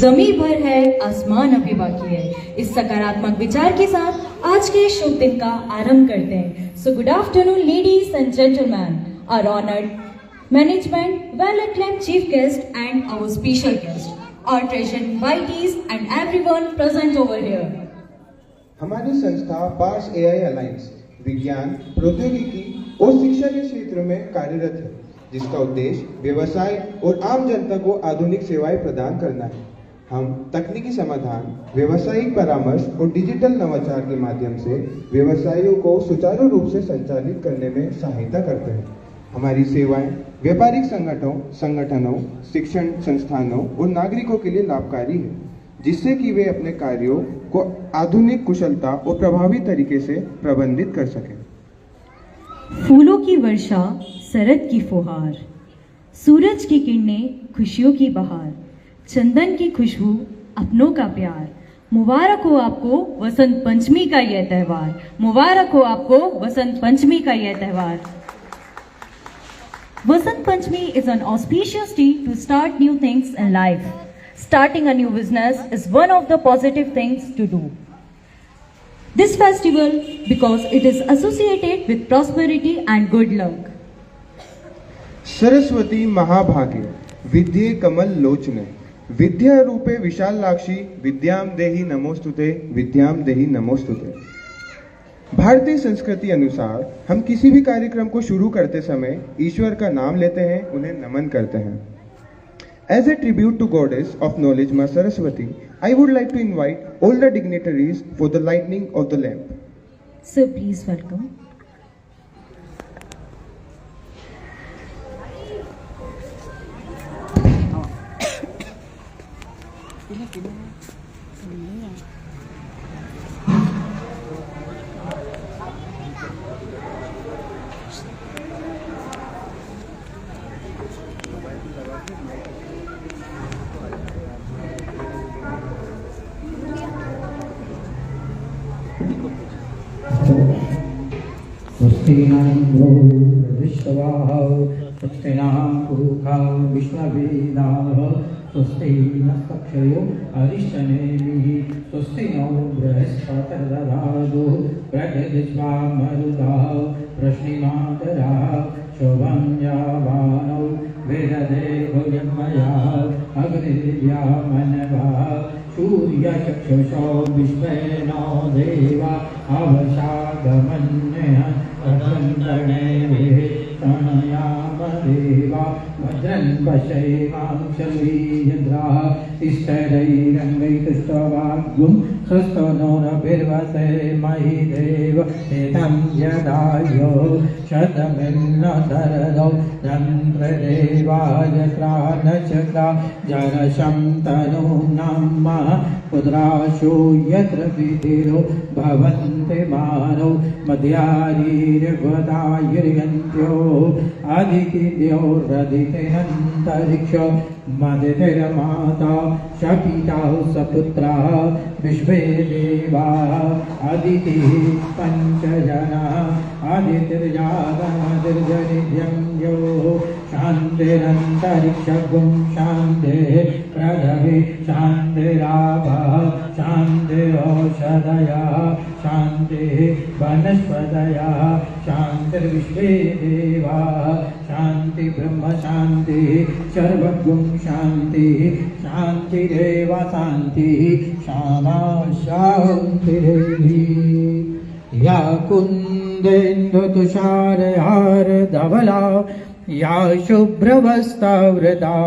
जमीन भर है, आसमान अभी बाकी है। इस सकारात्मक विचार के साथ आज के शुभ दिन का आरंभ करते हैं। So good afternoon ladies and gentleman, our honoured management, well-acclaimed chief guest and our special guest, our treasured invitees and everyone present over here. हमारी संस्था पार्स एआई अलायंस विज्ञान, प्रौद्योगिकी और शिक्षा के क्षेत्र में कार्यरत है, जिसका उद्देश्य व्यवसाय और आम जनता को आधुनिक सेवाएं प्रदान करना है। हम तकनीकी समाधान, व्यावसायिक परामर्श और डिजिटल नवाचार के माध्यम से व्यवसायों को सुचारू रूप से संचालित करने में सहायता करते हैं। हमारी सेवाएं व्यापारिक संगठनों, शिक्षण संस्थानों और नागरिकों के लिए लाभकारी है, जिससे कि वे अपने कार्यों को आधुनिक कुशलता और प्रभावी तरीके से प्रबंधित कर सकें। फूलों की वर्षा, शरद की फुहार, सूरज की किरणें, खुशियों की बहार, चंदन की खुशबू, अपनों का प्यार। मुबारक हो आपको वसंत पंचमी का यह त्योहार, मुबारक हो आपको वसंत पंचमी का यह त्योहार। Vasant Panchami is an auspicious day to start new things in life. Starting a new business is one of the positive things to do. This festival, because it is associated with prosperity and good luck. Saraswati महाभागे विद्ये कमल लोचने विद्या रूपे विशालाक्षी विद्याम देहि नमोस्तुते विद्याम देहि नमोस्तुते। भारतीय संस्कृति अनुसार हम किसी भी कार्यक्रम को शुरू करते समय ईश्वर का नाम लेते हैं, उन्हें नमन करते हैं। As a tribute to Goddess of Knowledge, Ma Saraswati, I would like to invite all the dignitaries for the lighting of the lamp. So please welcome. स्वस्तिनाम्रो विश्ववाः स्वस्तिनां पुरुषा विश्ववेदाः स्वस्ति नक्षत्रो अरिष्टनेमिः स्वस्ति नो बृहस्पतिर्दधातु प्रजदिष्वामरुतः प्रश्निमातरः शोभं यावानौ वेददेवो यन्मयः अग्निर्या मनवः सूर्यचक्षुषो विश्वेनो देवा अवशागमन्यः अधन्तणेभिः प्रणयामदेवा भद्रं पश्येमांशलीयद्राः तिष्ठैरङ्गैतुष्टवाग्गुं स्वस्तनोरभिर्वसे मयि देव एतं यदायो शतमिन्न शरदौ यन्त्रदेवाय त्राणचक्रा जनशं तनूं नमः पुत्राशो यत्र विधिरो भवन्ति मानौ मध्यारीर्वदायर्यन्त्यो आदितिद्योरदितिरन्तरिक्ष मदितिर्माता शपिता सपुत्राः विश्वे देवाः अदितिः पञ्चजनाः आदितिर्जातमदिर्जनिध्यं यो शान्तिरन्तरिक्षगुं शान्तिः पृथिवी शान्तिरापः शान्तिरौषधयः शान्तिः वनस्पतयः शान्तिर्विश्वे देवाः शान्ति ब्रह्म शान्तिः सर्वगुं शान्तिः शान्तिरेव शान्तिः शामा शान्तिरेवि। या कुन्देन्दुतुषारहारधवला या शुभ्रवस्त्रावृता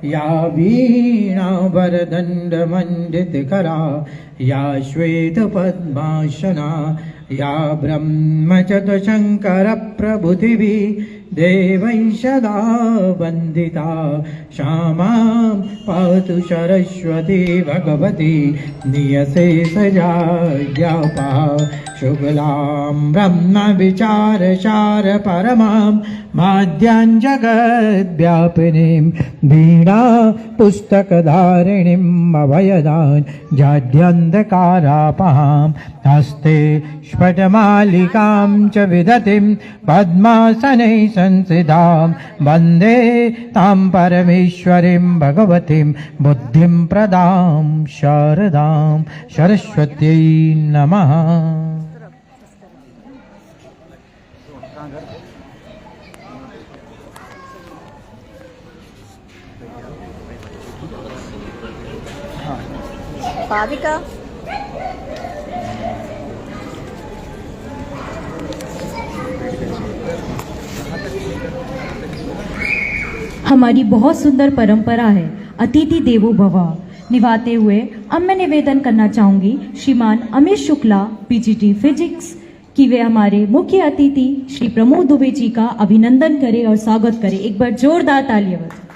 या वीणावरदण्डमण्डितकरा या श्वेतपद्मासना या ब्रह्मचतुशङ्करप्रभृतिभिः देवैः सदा वन्दिता क्षमां पातु सरस्वती भगवती नियशेषजाज्ञापा शुक्लां ब्रह्मविचारसार परमां माद्यां जगद्व्यापिनीं वीणा पुस्तकधारिणीम् अभयदां जाड्यन्धकारापहां हस्ते स्फटमालिकां च विदतिं पद्मासने संस्थितां वन्दे तां परमेश्वरीं भगवतीं बुद्धिं प्रदां शारदां सरस्वत्यै नमः। भाविका हमारी बहुत सुंदर परंपरा है अतिथि देवो भव निभाते हुए अब मैं निवेदन करना चाहूंगी श्रीमान अमित शुक्ला पीजीटी फिजिक्स कि वे हमारे मुख्य अतिथि श्री प्रमोद दुबे जी का अभिनंदन करें और स्वागत करें। एक बार जोरदार तालियां बजाएं।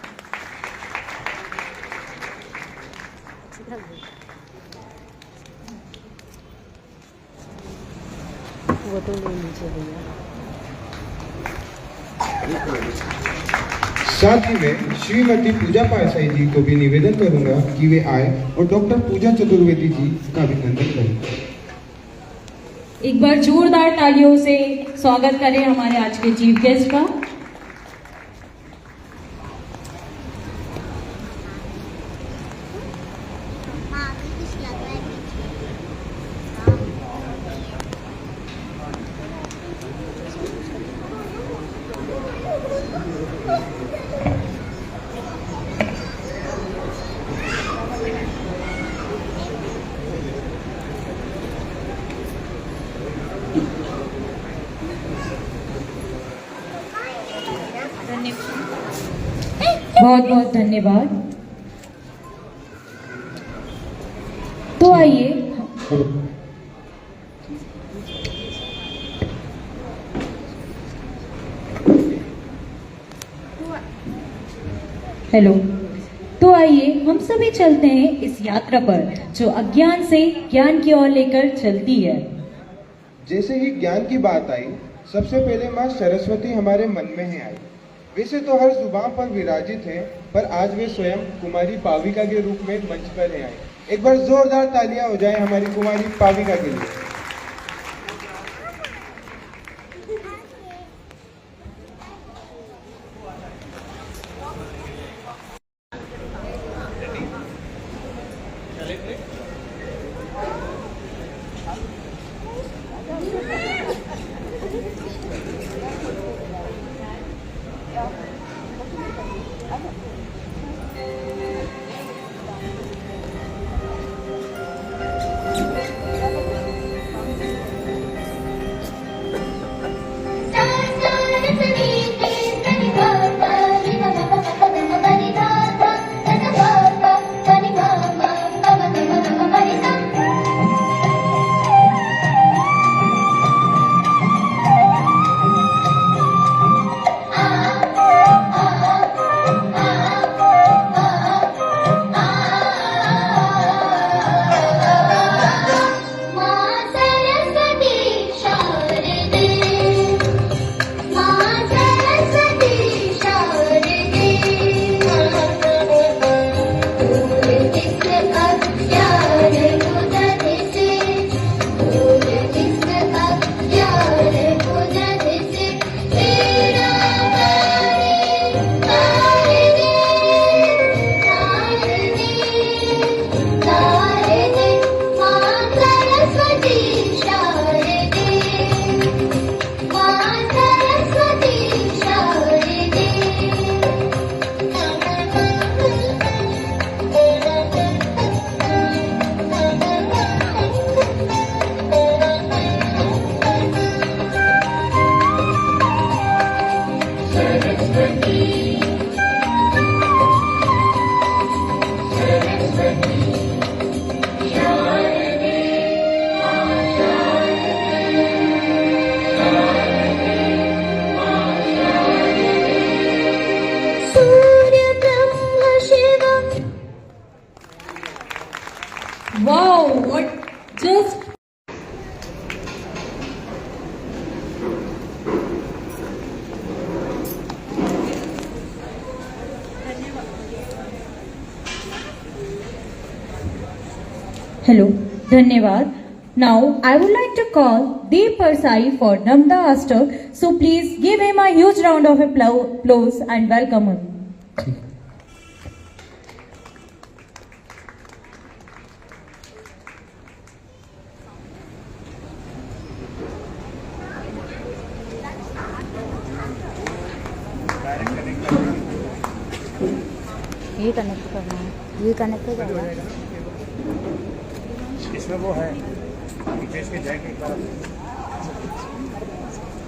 वो तो ले लीजिए भैया। साथ ही मैं श्रीमती पूजा पारसाई जी को भी निवेदन करूंगा कि वे आए और डॉक्टर पूजा चतुर्वेदी जी का अभिनंदन करें। एक बार जोरदार तालियों से स्वागत करें हमारे आज के चीफ गेस्ट का। बहुत बहुत धन्यवाद। तो आइए हेलो तो आइए हम सभी चलते हैं इस यात्रा पर जो अज्ञान से ज्ञान की ओर लेकर चलती है। जैसे ही ज्ञान की बात आई सबसे पहले माँ सरस्वती हमारे मन में ही आई। वैसे तो हर जुबान पर विराजित है पर आज वे स्वयं कुमारी पाविका के रूप में मंच पर आए। एक बार जोरदार तालियां हो जाए हमारी कुमारी पाविका के लिए। Wow, what just Hello, धन्यवाद. Now I would like to call Deep Parsai for Namda Ashtak. So please give him a huge round of applause and welcome him. ये कनेक्ट करना है, ये कनेक्ट हो जाएगा। इसमें वो है नीचे के जाएंगे एक बार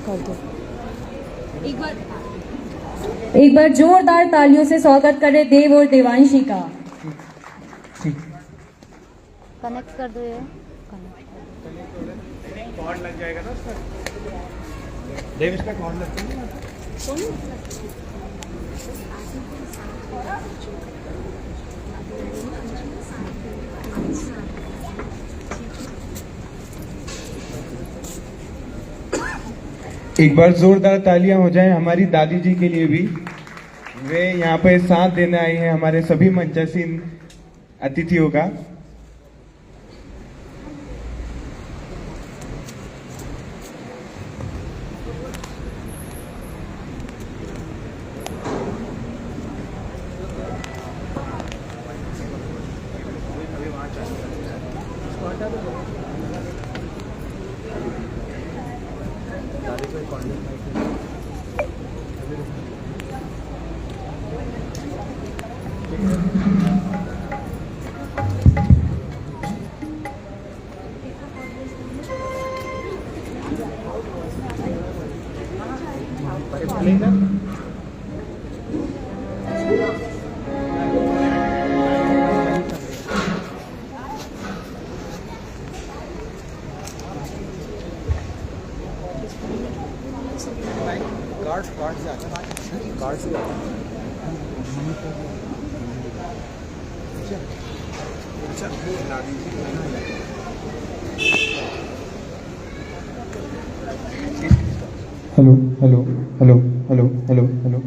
कर दो। एक बार जोरदार तालियों से स्वागत करें देव और देवांशी का. कनेक्ट कर दो ये कनेक्ट कर दो। कॉर्ड लग जाएगा ना उसका देव इसका कॉर्ड लगता है ना। एक बार जोरदार तालियां हो जाएं हमारी दादी जी के लिए भी. वे यहाँ पे साथ देने आई हैं हमारे सभी मंचासीन अतिथियों का. Hello hello hello hello hello hello.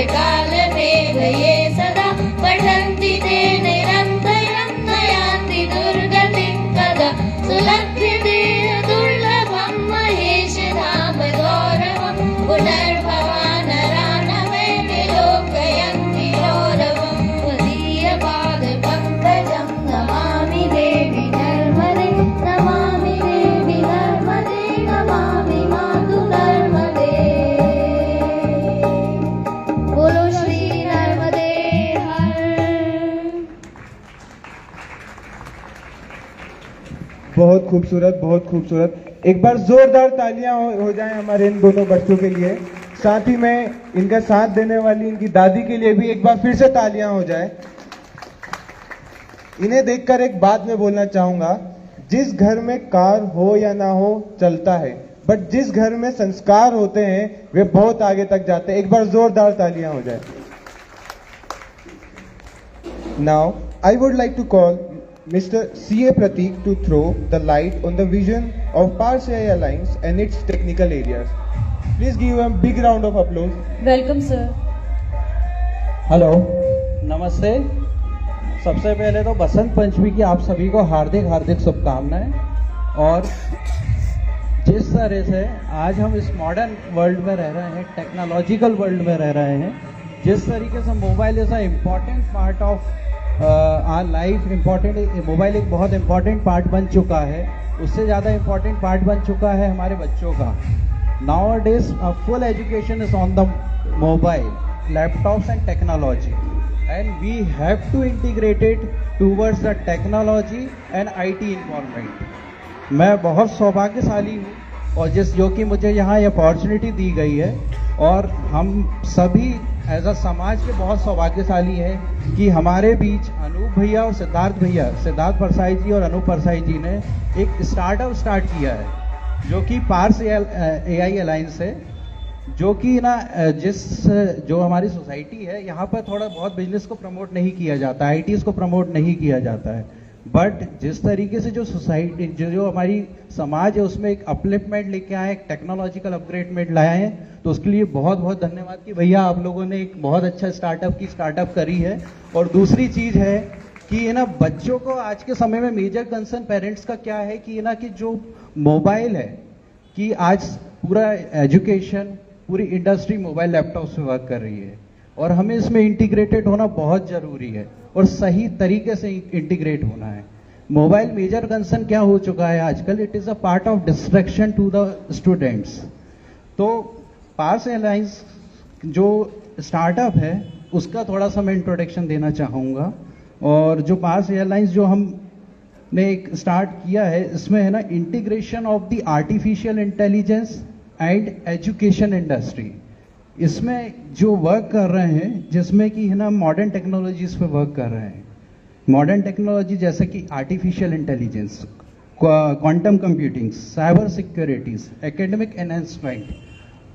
कालने ये सदा पठन्ति ते निरन्तरं नयान्ति दुर्गतिं कदा सुलभ्यते दुर्लभं महेश धाम गौरवं पुनर्भवानरानवे विलोकयन्ति गौरवं त्वदीयपादपङ्कजं नमामि देवि नर्मदे नमामि देवि नर्मदे नमामि मातु नर्मदे। बोलो श्री नर्मदे हर। बहुत खूबसूरत, बहुत खूबसूरत। एक बार जोरदार तालियां हो जाएं हमारे इन दोनों बच्चों के लिए। साथ ही में इनका साथ देने वाली इनकी दादी के लिए भी एक बार फिर से तालियां हो जाएं। इन्हें देखकर एक बात मैं बोलना चाहूंगा, जिस घर में कार हो या ना हो चलता है, बट जिस घर में संस्कार होते हैं वे बहुत आगे तक जाते हैं। एक बार जोरदार तालियां हो जाए। Now I would like to call Mr. C.A. Pratik to throw the light on the vision of Pars AI Alliance and its technical areas. Please give a big round of applause. Welcome sir. Hello, नमस्ते। सबसे पहले तो बसंत पंचमी की आप सभी को हार्दिक हार्दिक शुभकामनाएं। और जिस तरह से आज हम इस मॉडर्न वर्ल्ड में रह रहे हैं, टेक्नोलॉजिकल वर्ल्ड में रह रहे हैं, जिस तरीके से mobile is a important part of our life, mobile एक बहुत इम्पॉर्टेंट पार्ट बन चुका है, उससे ज़्यादा इम्पॉर्टेंट पार्ट बन चुका है हमारे बच्चों का। Nowadays, full education is on the mobile, laptops and technology, and we have to integrate it towards the technology and IT involvement. मैं बहुत सौभाग्यशाली हूँ और जो कि मुझे यहाँ ये अपॉर्चुनिटी दी गई है, और हम सभी एज अ समाज के बहुत सौभाग्यशाली है कि हमारे बीच अनूप भैया और सिद्धार्थ परसाई जी और अनूप परसाई जी ने एक स्टार्टअप स्टार्ट किया है जो कि पार्स AI अलायंस है, जो कि ना जो हमारी सोसाइटी है यहाँ पर थोड़ा बहुत बिजनेस को प्रमोट नहीं किया जाता, ITs को प्रमोट नहीं किया जाता है, बट जिस तरीके से जो सोसाइटी जो हमारी समाज है उसमें एक अपलिफ्टमेंट लेके आए, एक टेक्नोलॉजिकल अपग्रेडमेंट लाए हैं, तो उसके लिए बहुत बहुत धन्यवाद कि भैया आप लोगों ने एक बहुत अच्छा स्टार्टअप करी है। और दूसरी चीज है कि ना बच्चों को आज के समय में मेजर कंसर्न पेरेंट्स का क्या है कि ना कि जो मोबाइल है, कि आज पूरा एजुकेशन, पूरी इंडस्ट्री मोबाइल लैपटॉप से वर्क कर रही है और हमें इसमें इंटीग्रेटेड होना बहुत जरूरी है और सही तरीके से इंटीग्रेट होना है। मोबाइल मेजर कंसर्न क्या हो चुका है आजकल, it is a part of distraction to the students. तो पार्स अलायंस जो स्टार्टअप है उसका थोड़ा सा मैं इंट्रोडक्शन देना चाहूँगा। और जो पार्स अलायंस जो हमने एक स्टार्ट किया है, इसमें है ना integration of the artificial intelligence and education industry, इसमें जो वर्क कर रहे हैं, जिसमें कि है ना मॉडर्न टेक्नोलॉजीज पे वर्क कर रहे हैं। मॉडर्न टेक्नोलॉजी जैसे कि artificial intelligence, quantum computing, cyber securities, academic enhancement,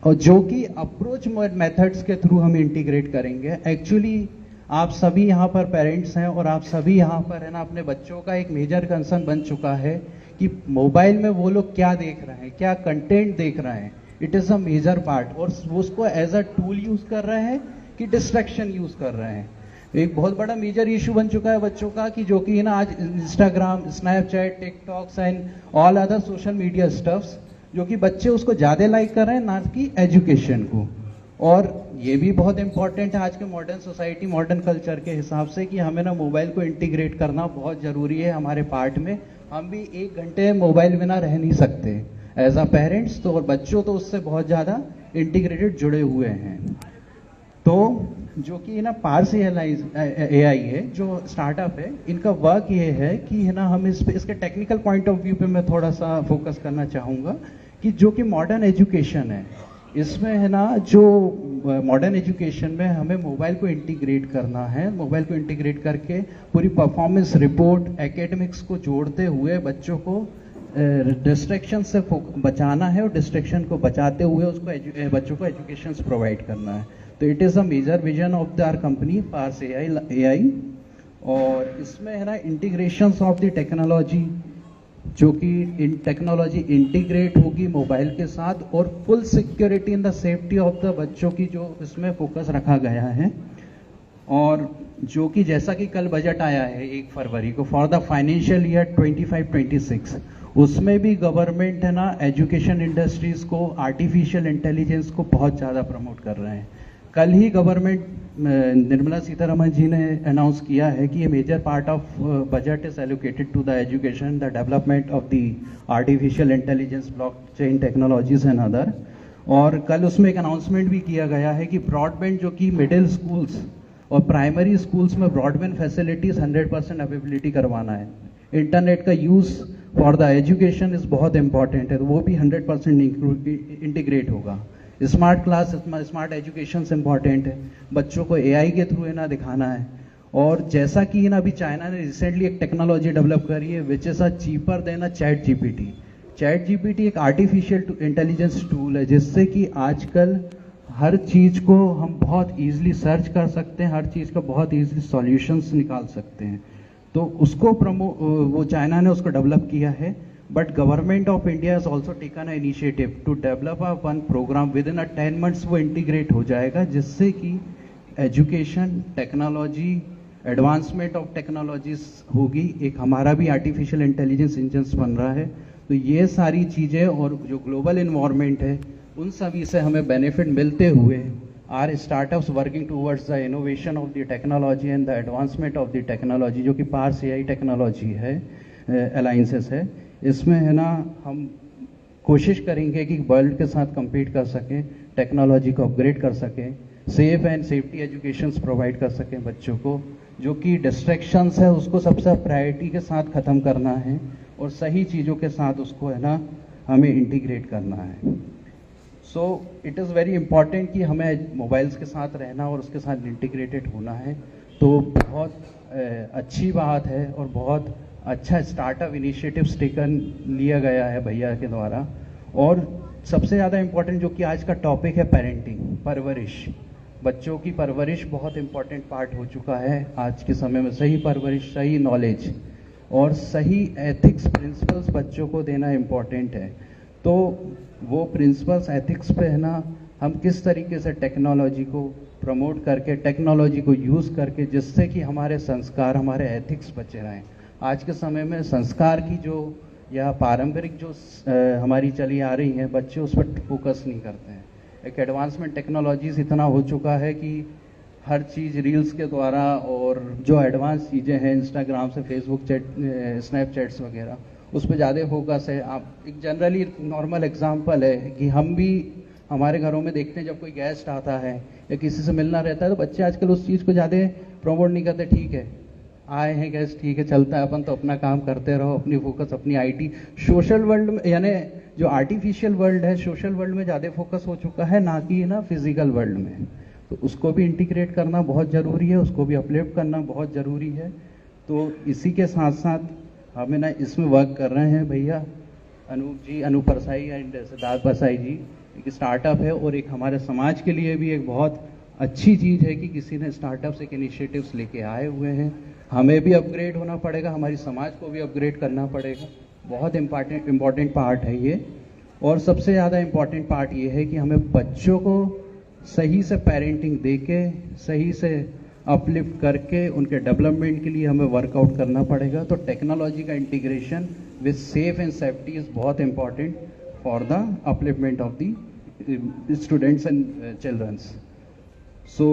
और जो कि अप्रोच मेथड्स के थ्रू हम इंटीग्रेट करेंगे। एक्चुअली आप सभी यहाँ पर पेरेंट्स हैं और आप सभी यहाँ पर है ना अपने बच्चों का एक मेजर कंसर्न बन चुका है कि मोबाइल में वो लोग क्या देख रहे हैं, क्या कंटेंट देख रहे हैं। It is a major part, और वो उसको एज अ टूल यूज कर रहे हैं कि डिस्ट्रैक्शन यूज कर रहे हैं। एक बहुत बड़ा मेजर इशू बन चुका है बच्चों का कि जो कि ना आज Instagram, Snapchat, TikToks and all other social media stuffs, जो कि बच्चे उसको ज़्यादा लाइक कर रहे हैं ना कि एजुकेशन को। और ये भी बहुत इंपॉर्टेंट है आज के मॉडर्न सोसाइटी, मॉडर्न कल्चर के हिसाब से कि हमें ना मोबाइल को इंटीग्रेट करना बहुत ज़रूरी है हमारे पार्ट में। हम भी 1 घंटे मोबाइल बिना रह नहीं सकते एज अ पेरेंट्स, तो और बच्चों तो उससे बहुत ज़्यादा इंटीग्रेटेड जुड़े हुए हैं। तो जो कि ना पार्स AI है जो स्टार्टअप है, इनका वर्क ये है कि है ना हम इसके टेक्निकल पॉइंट ऑफ व्यू पे मैं थोड़ा सा फोकस करना चाहूँगा कि जो कि मॉडर्न एजुकेशन है, इसमें है ना जो मॉडर्न एजुकेशन में हमें मोबाइल को इंटीग्रेट करना है। मोबाइल को इंटीग्रेट करके पूरी परफॉर्मेंस रिपोर्ट, एकेडमिक्स को जोड़ते हुए बच्चों को डिस्ट्रैक्शन से बचाना है और डिस्ट्रैक्शन को बचाते हुए उसको बच्चों को एजुकेशन प्रोवाइड करना है। तो it is a major vision of our company Parse AI। और इसमें है ना इंटीग्रेशन ऑफ द टेक्नोलॉजी जो कि इन टेक्नोलॉजी इंटीग्रेट होगी मोबाइल के साथ, और full security in the safety of the बच्चों की जो इसमें फोकस रखा गया है। और जो कि जैसा कि कल बजट आया है 1 फरवरी को फॉर द फाइनेंशियल ईयर 25-26, उसमें भी गवर्नमेंट है ना एजुकेशन इंडस्ट्रीज को, आर्टिफिशियल इंटेलिजेंस को बहुत ज़्यादा प्रमोट कर रहे हैं। कल ही गवर्नमेंट निर्मला सीतारमण जी ने अनाउंस किया है कि ये major part of budget is allocated to the education, the development of the artificial intelligence, blockchain technologies and other. और कल उसमें एक अनाउंसमेंट भी किया गया है कि ब्रॉडबैंड जो कि मिडिल स्कूल्स और प्राइमरी स्कूल्स में ब्रॉडबैंड फैसिलिटीज 100% अवेलेबिलिटी करवाना है। इंटरनेट का use for the education is बहुत इंपॉर्टेंट है, तो वो भी 100% इंटीग्रेट होगा। स्मार्ट क्लास, स्मार्ट एजुकेशन से इम्पॉर्टेंट है, बच्चों को एआई के थ्रू है ना दिखाना है। और जैसा कि ना अभी चाइना ने रिसेंटली एक टेक्नोलॉजी डेवलप करी है which is a cheaper than a chat GPT. Chat GPT एक आर्टिफिशियल इंटेलिजेंस टूल है जिससे कि आजकल हर चीज़ को हम बहुत ईजिली सर्च कर सकते हैं, हर चीज़ का बहुत ईजिली सॉल्यूशंस निकाल सकते हैं। तो उसको वो चाइना ने उसको डेवलप किया है। But government of India has also taken a initiative to develop a one program within 10 months वो इंटीग्रेट हो जाएगा, जिससे कि education, technology, advancement of technologies होगी। एक हमारा भी आर्टिफिशियल इंटेलिजेंस इंजन्स बन रहा है। तो ये सारी चीज़ें और जो ग्लोबल इन्वायरमेंट है उन सभी से हमें बेनिफिट मिलते हुए are startups working towards the innovation of the technology and the advancement of the technology, जो कि पार्स एआई टेक्नोलॉजी है, अलाइंसेस है। इसमें है ना हम कोशिश करेंगे कि वर्ल्ड के साथ compete कर सकें, टेक्नोलॉजी को अपग्रेड कर सकें, safe and safety educations provide कर सकें बच्चों को। जो कि डिस्ट्रैक्शंस है उसको सबसे प्रायोरिटी के साथ ख़त्म करना है और सही चीज़ों के साथ उसको है ना हमें इंटीग्रेट करना है। So it is very important कि हमें मोबाइल्स के साथ रहना और उसके साथ इंटीग्रेटेड होना है। तो बहुत अच्छी बात है और बहुत अच्छा स्टार्टअप इनिशिएटिव्स टेकन लिया गया है भैया के द्वारा। और सबसे ज़्यादा इम्पोर्टेंट जो कि आज का टॉपिक है पेरेंटिंग, परवरिश। बच्चों की परवरिश बहुत इम्पोर्टेंट पार्ट हो चुका है आज के समय में। सही परवरिश, सही नॉलेज और सही एथिक्स प्रिंसिपल्स बच्चों को देना इम्पोर्टेंट है। तो वो प्रिंसिपल्स एथिक्स पे है ना हम किस तरीके से टेक्नोलॉजी को प्रमोट करके, टेक्नोलॉजी को यूज़ करके, जिससे कि हमारे संस्कार, हमारे एथिक्स बचे रहें। आज के समय में संस्कार की जो या पारंपरिक जो हमारी चली आ रही हैं, बच्चे उस पर फोकस नहीं करते हैं। एक एडवांसमेंट टेक्नोलॉजीज इतना हो चुका है कि हर चीज़ रील्स के द्वारा और जो एडवांस चीज़ें हैं इंस्टाग्राम से, फेसबुक चैट, स्नैपचैट्स वगैरह, उस पर ज़्यादा फोकस है। आप एक जनरली नॉर्मल एग्जांपल है कि हम भी हमारे घरों में देखते हैं जब कोई गेस्ट आता है या किसी से मिलना रहता है तो बच्चे आजकल उस चीज़ को ज़्यादा प्रमोट नहीं करते। ठीक है, आए हैं गेस्ट, ठीक है, चलता है, अपन तो अपना काम करते रहो, अपनी फोकस अपनी आईटी। सोशल वर्ल्ड में यानी जो आर्टिफिशियल वर्ल्ड है, सोशल वर्ल्ड में ज़्यादा फोकस हो चुका है, ना कि ना फिजिकल वर्ल्ड में। तो उसको भी इंटीग्रेट करना बहुत ज़रूरी है, उसको भी अपलिफ्ट करना बहुत ज़रूरी है। तो इसी के साथ साथ हमें ना इसमें वर्क कर रहे हैं भैया अनूप जी, अनूप परसाई एंड सिद्धार्थ परसाई जी। एक स्टार्टअप है और एक हमारे समाज के लिए भी एक बहुत अच्छी चीज़ है कि किसी ने स्टार्टअप्स एक इनिशिएटिव्स लेके आए हुए हैं। हमें भी अपग्रेड होना पड़ेगा, हमारी समाज को भी अपग्रेड करना पड़ेगा। बहुत इम्पॉर्टेंट पार्ट है ये। और सबसे ज़्यादा इम्पॉर्टेंट पार्ट ये है कि हमें बच्चों को सही से पेरेंटिंग दे के, सही से अपलिफ्ट करके उनके डेवलपमेंट के लिए हमें वर्कआउट करना पड़ेगा। तो टेक्नोलॉजी का integration with safe and safety is बहुत important for the upliftment of the students and childrens. So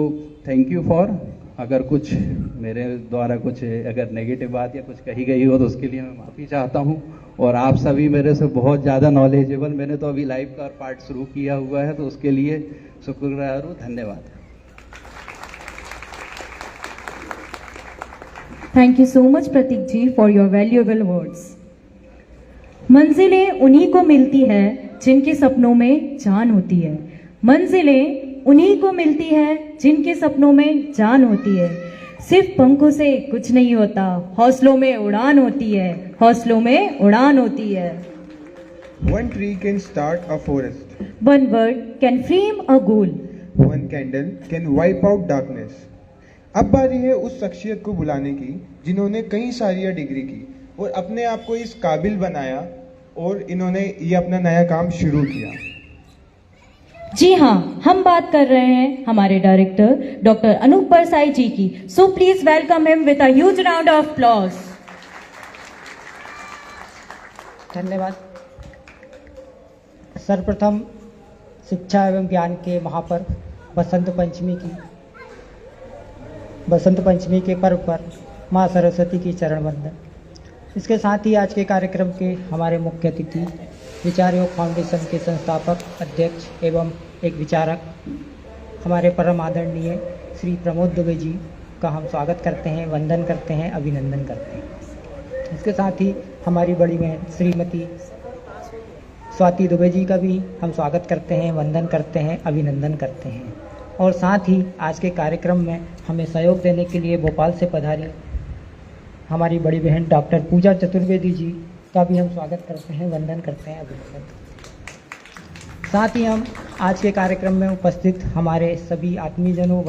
thank you for, अगर कुछ मेरे द्वारा कुछ अगर नेगेटिव बात या कुछ कही गई हो तो उसके लिए मैं माफ़ी चाहता हूँ। और आप सभी मेरे से बहुत ज़्यादा नॉलेजेबल, मैंने तो अभी लाइव का पार्ट शुरू किया हुआ है, तो उसके लिए शुक्रगुजार हूँ। धन्यवाद। Thank you so much Prateek ji for your valuable words. मंजिलें उन्हीं को मिलती है जिनके सपनों में जान होती है। मंजिलें उन्हीं को मिलती है जिनके सपनों में जान होती है। सिर्फ पंखों से कुछ नहीं होता, हौसलों में उड़ान होती है, हौसलों में उड़ान होती है। One tree can start a forest. One word can frame a goal. One candle can wipe out darkness. अब बारी है उस शख्सियत को बुलाने की जिन्होंने कई सारी डिग्री की और अपने आप को इस काबिल बनाया और इन्होंने ये अपना नया काम शुरू किया। जी हाँ, हम बात कर रहे हैं हमारे डायरेक्टर डॉक्टर अनूप परसाई जी की। So please welcome him with a huge round of applause. धन्यवाद। सर्वप्रथम शिक्षा एवं ज्ञान के महापर्व बसंत पंचमी के पर्व पर माँ सरस्वती की चरण वंदन। इसके साथ ही आज के कार्यक्रम के हमारे मुख्य अतिथि विचार योग फाउंडेशन के संस्थापक अध्यक्ष एवं एक विचारक हमारे परम आदरणीय श्री प्रमोद दुबे जी का हम स्वागत करते हैं, वंदन करते हैं, अभिनंदन करते हैं। इसके साथ ही हमारी बड़ी बहन श्रीमती स्वाति दुबे जी का भी हम स्वागत करते हैं, वंदन करते हैं, अभिनंदन करते हैं। और साथ ही आज के कार्यक्रम में हमें सहयोग देने के लिए भोपाल से पधारी हमारी बड़ी बहन डॉक्टर पूजा चतुर्वेदी जी का भी हम स्वागत करते हैं, वंदन करते हैं, अभिनंदन। साथ ही हम आज के कार्यक्रम में उपस्थित हमारे सभी आत्मीजनों,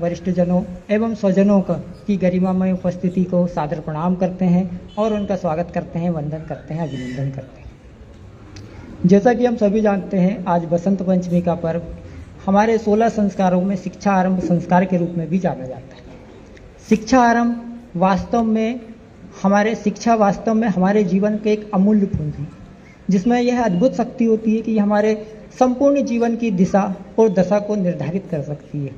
वरिष्ठजनों एवं स्वजनों की गरिमामय उपस्थिति को सादर प्रणाम करते हैं और उनका स्वागत करते हैं, वंदन करते हैं, अभिनंदन करते हैं। जैसा कि हम सभी जानते हैं, आज बसंत पंचमी का पर्व हमारे 16 संस्कारों में शिक्षा आरंभ संस्कार के रूप में भी जाना जाता है। शिक्षा आरंभ वास्तव में हमारे जीवन के एक अमूल्य पूंजी है, जिसमें यह अद्भुत शक्ति होती है कि हमारे संपूर्ण जीवन की दिशा और दशा को निर्धारित कर सकती है।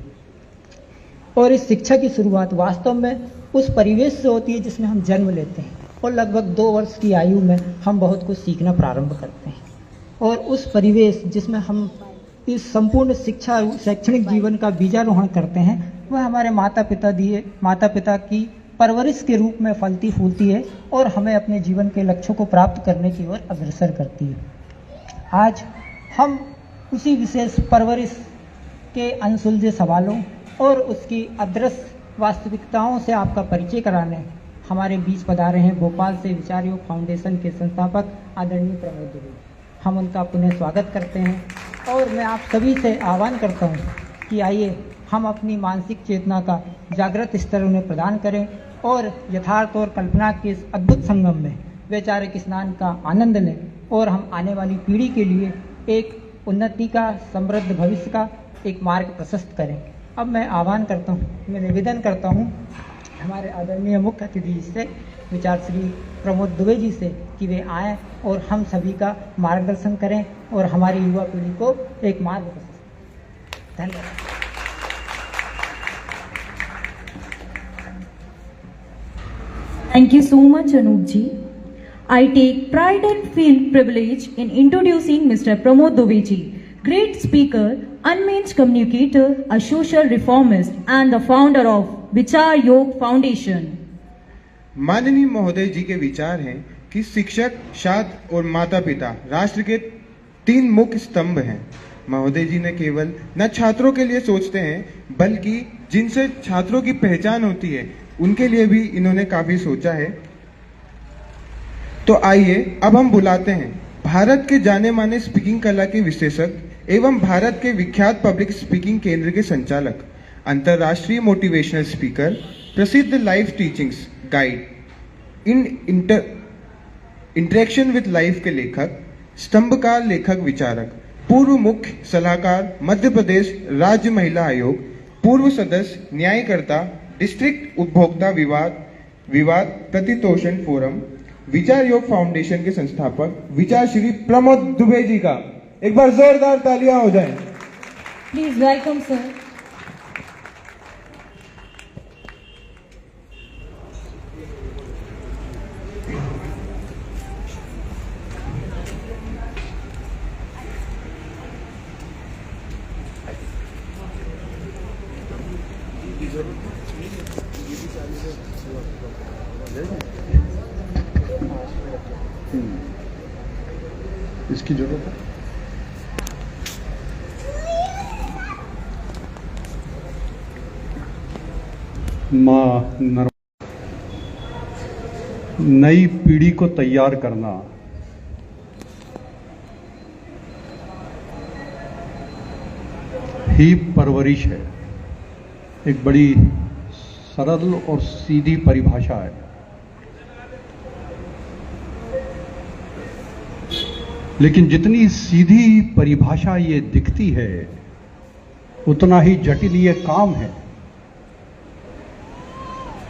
और इस शिक्षा की शुरुआत वास्तव में उस परिवेश से होती है जिसमें हम जन्म लेते हैं और लगभग 2 वर्ष की आयु में हम बहुत कुछ सीखना प्रारंभ करते हैं। और उस परिवेश जिसमें हम इस संपूर्ण शैक्षणिक जीवन का बीजारोहण करते हैं, वह हमारे माता पिता की परवरिश के रूप में फलती फूलती है और हमें अपने जीवन के लक्ष्यों को प्राप्त करने की ओर अग्रसर करती है। आज हम उसी विशेष परवरिश के अनसुलझे सवालों और उसकी अदृश्य वास्तविकताओं से आपका परिचय कराने हमारे बीच पधारे हैं भोपाल से विचार योग फाउंडेशन के संस्थापक आदरणीय प्रमोद दुबे। हम उनका पुनः स्वागत करते हैं और मैं आप सभी से आह्वान करता हूं कि आइए हम अपनी मानसिक चेतना का जागृत स्तर उन्हें प्रदान करें और यथार्थ और कल्पना के इस अद्भुत संगम में वैचारिक स्नान का आनंद लें और हम आने वाली पीढ़ी के लिए एक उन्नति का, समृद्ध भविष्य का एक मार्ग प्रशस्त करें। अब मैं आह्वान करता हूँ, मैं निवेदन करता हूँ हमारे आदरणीय मुख्य अतिथि से विचार श्री प्रमोद दुबे जी से कि वे आएँ और हम सभी का मार्गदर्शन करें और हमारी युवा पीढ़ी को एक मार्ग प्रशस्त करें। धन्यवाद। Thank you so much, Anup ji. I take pride and feel privileged in introducing Mr. Pramod Dubey ji, great speaker, unmatched communicator, a social reformist, and the founder of Vichar Yog Foundation. माननीय महोदय जी के विचार हैं कि शिक्षक, छात्र और माता पिता राष्ट्र के 3 मुख्य स्तंभ हैं। महोदय जी ने केवल न छात्रों के लिए सोचते हैं, बल्कि जिनसे छात्रों की पहचान होती है उनके लिए भी इन्होंने काफी सोचा है। तो आइए अब हम बुलाते हैं भारत के जाने माने स्पीकिंग कला के विशेषज्ञ एवं भारत के विख्यात पब्लिक स्पीकिंग केंद्र के संचालक, अंतर्राष्ट्रीय मोटिवेशनल स्पीकर, प्रसिद्ध life teachings guide, interaction with life के लेखक, स्तंभकार लेखक विचारक, पूर्व मुख्य सलाहकार मध्य प्रदेश राज्य महिला आयोग, पूर्व सदस्य न्यायकर्ता डिस्ट्रिक्ट उपभोक्ता विवाद प्रतितोषण फोरम, विचार योग फाउंडेशन के संस्थापक विचार श्री प्रमोद दुबे जी का एक बार जोरदार तालियां हो जाएं। Please welcome, sir. इसकी जरूरत है। माँ नई पीढ़ी को तैयार करना ही परवरिश है। एक बड़ी सरल और सीधी परिभाषा है। लेकिन जितनी सीधी परिभाषा ये दिखती है उतना ही जटिल ये काम है।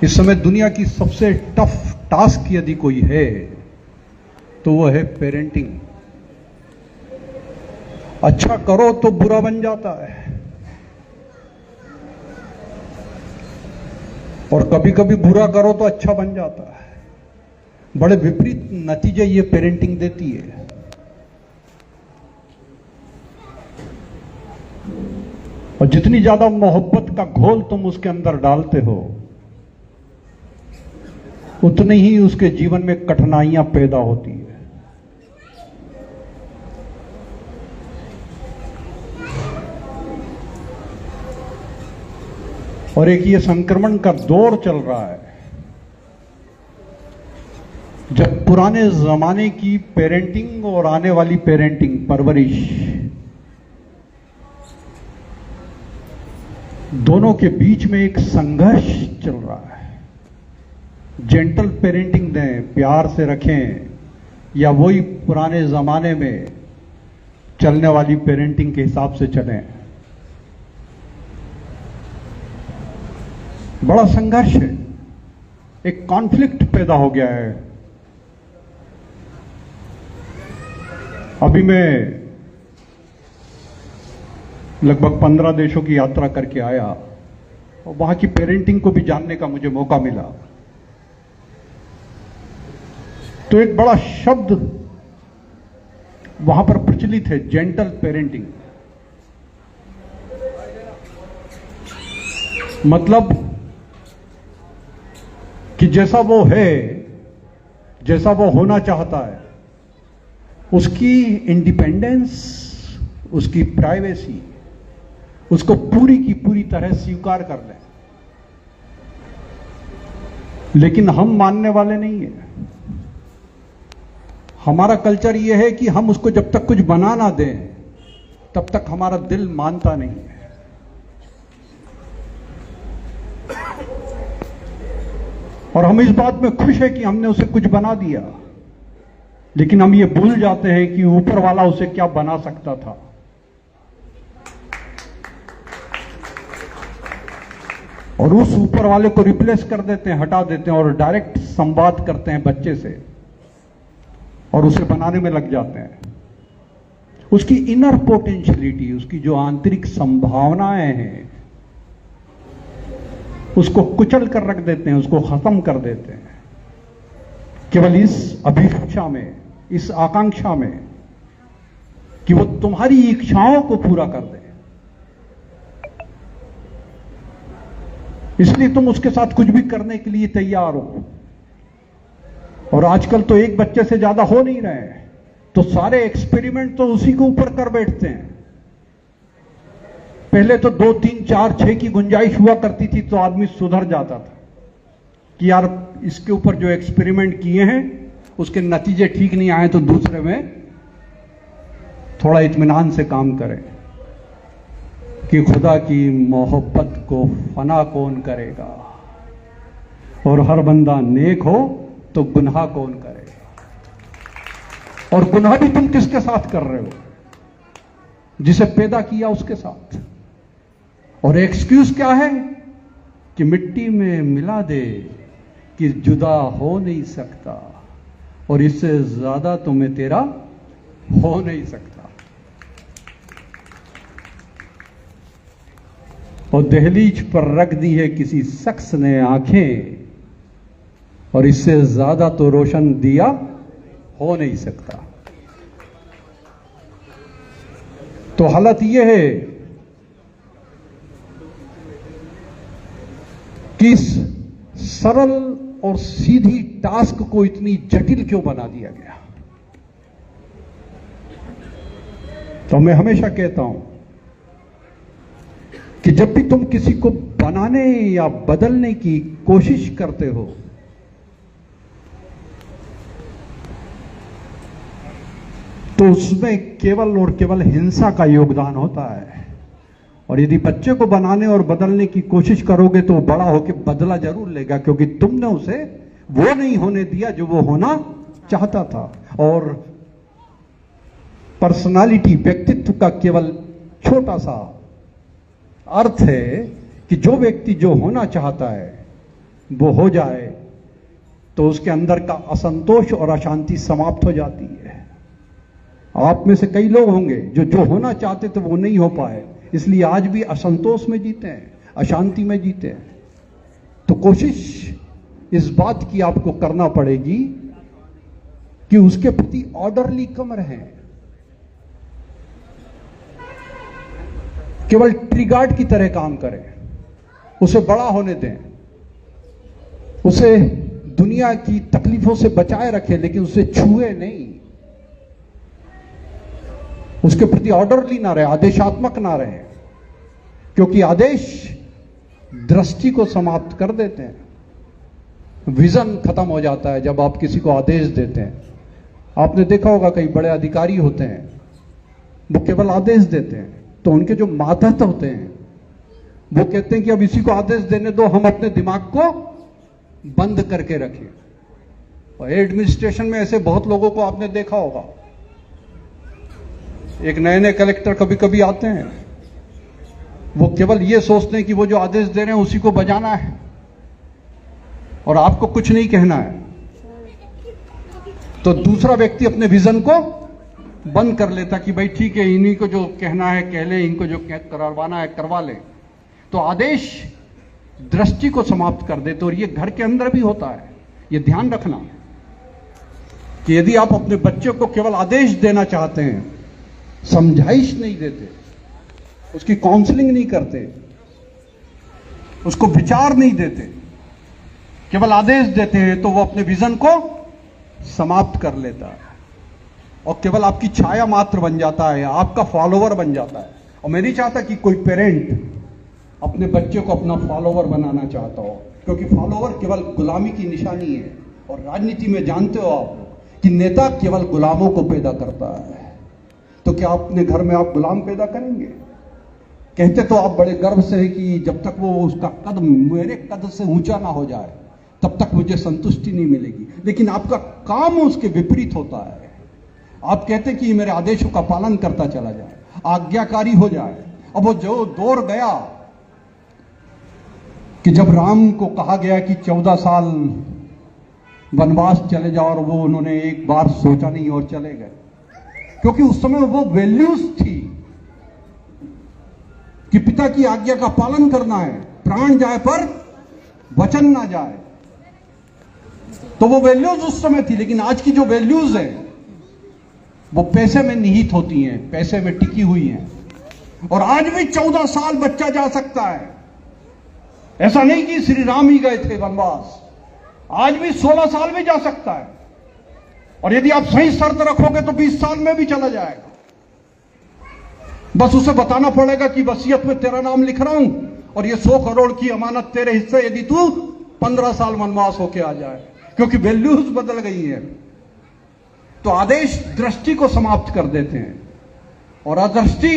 इस समय दुनिया की सबसे टफ टास्क यदि कोई है तो वो है पेरेंटिंग। अच्छा करो तो बुरा बन जाता है, और कभी कभी बुरा करो तो अच्छा बन जाता है। बड़े विपरीत नतीजे ये पेरेंटिंग देती है। और जितनी ज्यादा मोहब्बत का घोल तुम उसके अंदर डालते हो उतनी ही उसके जीवन में कठिनाइयां पैदा होती है। और एक ये संक्रमण का दौर चल रहा है जब पुराने जमाने की पेरेंटिंग और आने वाली पेरेंटिंग परवरिश दोनों के बीच में एक संघर्ष चल रहा है। जेंटल पेरेंटिंग दें, प्यार से रखें, या वही पुराने जमाने में चलने वाली पेरेंटिंग के हिसाब से चलें। बड़ा संघर्ष है, एक कॉन्फ्लिक्ट पैदा हो गया है। अभी मैं लगभग 15 देशों की यात्रा करके आया और वहां की पेरेंटिंग को भी जानने का मुझे मौका मिला। तो एक बड़ा शब्द वहां पर प्रचलित है, जेंटल पेरेंटिंग। मतलब कि जैसा वो है, जैसा वो होना चाहता है, उसकी इंडिपेंडेंस, उसकी प्राइवेसी, उसको पूरी की पूरी तरह स्वीकार कर लें। लेकिन हम मानने वाले नहीं है। हमारा कल्चर यह है कि हम उसको जब तक कुछ बना ना दें तब तक हमारा दिल मानता नहीं है। और हम इस बात में खुश है कि हमने उसे कुछ बना दिया, लेकिन हम ये भूल जाते हैं कि ऊपर वाला उसे क्या बना सकता था। और उस ऊपर वाले को रिप्लेस कर देते हैं, हटा देते हैं और डायरेक्ट संवाद करते हैं बच्चे से और उसे बनाने में लग जाते हैं। उसकी इनर पोटेंशियलिटी, उसकी जो आंतरिक संभावनाएं हैं, उसको कुचल कर रख देते हैं, उसको खत्म कर देते हैं, केवल इस अभिलाषा में, इस आकांक्षा में कि वो तुम्हारी इच्छाओं को पूरा कर दे। इसलिए तुम उसके साथ कुछ भी करने के लिए तैयार हो। और आजकल तो एक बच्चे से ज्यादा हो नहीं रहे हैं, तो सारे एक्सपेरिमेंट तो उसी के ऊपर कर बैठते हैं। पहले तो 2, 3, 4, 6 की गुंजाइश हुआ करती थी तो आदमी सुधर जाता था कि यार इसके ऊपर जो एक्सपेरिमेंट किए हैं उसके नतीजे ठीक नहीं आए तो दूसरे में थोड़ा इत्मीनान से काम करें कि खुदा की मोहब्बत को फना कौन करेगा, और हर बंदा नेक हो तो गुनाह कौन करेगा। और गुनाह भी तुम किसके साथ कर रहे हो? जिसे पैदा किया उसके साथ। और एक्सक्यूज क्या है कि मिट्टी में मिला दे कि जुदा हो नहीं सकता, और इससे ज्यादा तुम्हें तेरा हो नहीं सकता। और दहलीज पर रख दी है किसी शख्स ने आंखें, और इससे ज्यादा तो रोशन दिया हो नहीं सकता। तो हालत यह है कि इस सरल और सीधी टास्क को इतनी जटिल क्यों बना दिया गया। तो मैं हमेशा कहता हूं कि जब भी तुम किसी को बनाने या बदलने की कोशिश करते हो तो उसमें केवल और केवल हिंसा का योगदान होता है। और यदि बच्चे को बनाने और बदलने की कोशिश करोगे तो बड़ा होकर बदला जरूर लेगा, क्योंकि तुमने उसे वो नहीं होने दिया जो वो होना चाहता था। और पर्सनालिटी, व्यक्तित्व का केवल छोटा सा अर्थ है कि जो व्यक्ति जो होना चाहता है वो हो जाए तो उसके अंदर का असंतोष और अशांति समाप्त हो जाती है। आप में से कई लोग होंगे जो होना चाहते थे वो नहीं हो पाए, इसलिए आज भी असंतोष में जीते हैं, अशांति में जीते हैं। तो कोशिश इस बात की आपको करना पड़ेगी कि उसके प्रति ऑर्डरली कम रहें, केवल ट्री गार्ड की तरह काम करें, उसे बड़ा होने दें, उसे दुनिया की तकलीफों से बचाए रखें, लेकिन उसे छुए नहीं। उसके प्रति ऑर्डरली ना रहे, आदेशात्मक ना रहे, क्योंकि आदेश दृष्टि को समाप्त कर देते हैं। विजन खत्म हो जाता है जब आप किसी को आदेश देते हैं। आपने देखा होगा कई बड़े अधिकारी होते हैं, वो केवल आदेश देते हैं, तो उनके जो मातहत होते हैं वो कहते हैं कि अब इसी को आदेश देने दो, हम अपने दिमाग को बंद करके रखें। और एडमिनिस्ट्रेशन में ऐसे बहुत लोगों को आपने देखा होगा। एक नए नए कलेक्टर कभी कभी आते हैं, वो केवल ये सोचते हैं कि वो जो आदेश दे रहे हैं उसी को बजाना है और आपको कुछ नहीं कहना है। तो दूसरा व्यक्ति अपने विजन को बंद कर लेता कि भाई ठीक है, इन्हीं को जो कहना है कह ले, इनको जो करवाना है करवा ले। तो आदेश दृष्टि को समाप्त कर देते। और ये घर के अंदर भी होता है। ये ध्यान रखना कि यदि आप अपने बच्चे को केवल आदेश देना चाहते हैं, समझाइश नहीं देते, उसकी काउंसलिंग नहीं करते, उसको विचार नहीं देते, केवल आदेश देते हैं, तो वो अपने विजन को समाप्त कर लेता है और केवल आपकी छाया मात्र बन जाता है, आपका फॉलोवर बन जाता है। और मैं नहीं चाहता कि कोई पेरेंट अपने बच्चे को अपना फॉलोवर बनाना चाहता हो, क्योंकि फॉलोवर केवल गुलामी की निशानी है। और राजनीति में जानते हो आप लोग कि नेता केवल गुलामों को पैदा करता है। तो क्या अपने घर में आप गुलाम पैदा करेंगे? कहते तो आप बड़े गर्व से है कि जब तक वो उसका कद मेरे कद से ऊंचा ना हो जाए तब तक मुझे संतुष्टि नहीं मिलेगी। लेकिन आपका काम उसके विपरीत होता है। आप कहते कि मेरे आदेशों का पालन करता चला जाए, आज्ञाकारी हो जाए। अब वो जो दौर गया कि जब राम को कहा गया कि 14 साल वनवास चले जाओ, और वो उन्होंने एक बार सोचा नहीं और चले गए, क्योंकि उस समय वो वैल्यूज थी कि पिता की आज्ञा का पालन करना है, प्राण जाए पर वचन ना जाए। तो वो वैल्यूज उस समय थी। लेकिन आज की जो वैल्यूज है वो पैसे में निहित होती हैं, पैसे में टिकी हुई हैं। और आज भी 14 साल बच्चा जा सकता है। ऐसा नहीं कि श्री राम ही गए थे वनवास, आज भी 16 साल भी जा सकता है। और यदि आप सही शर्त रखोगे तो 20 साल में भी चला जाएगा। बस उसे बताना पड़ेगा कि वसीयत में तेरा नाम लिख रहा हूं और ये 100 करोड़ की अमानत तेरे हिस्से, यदि तू 15 साल वनवास होके आ जाए, क्योंकि वैल्यूज बदल गई है। तो आदेश दृष्टि को समाप्त कर देते हैं और अदृष्टि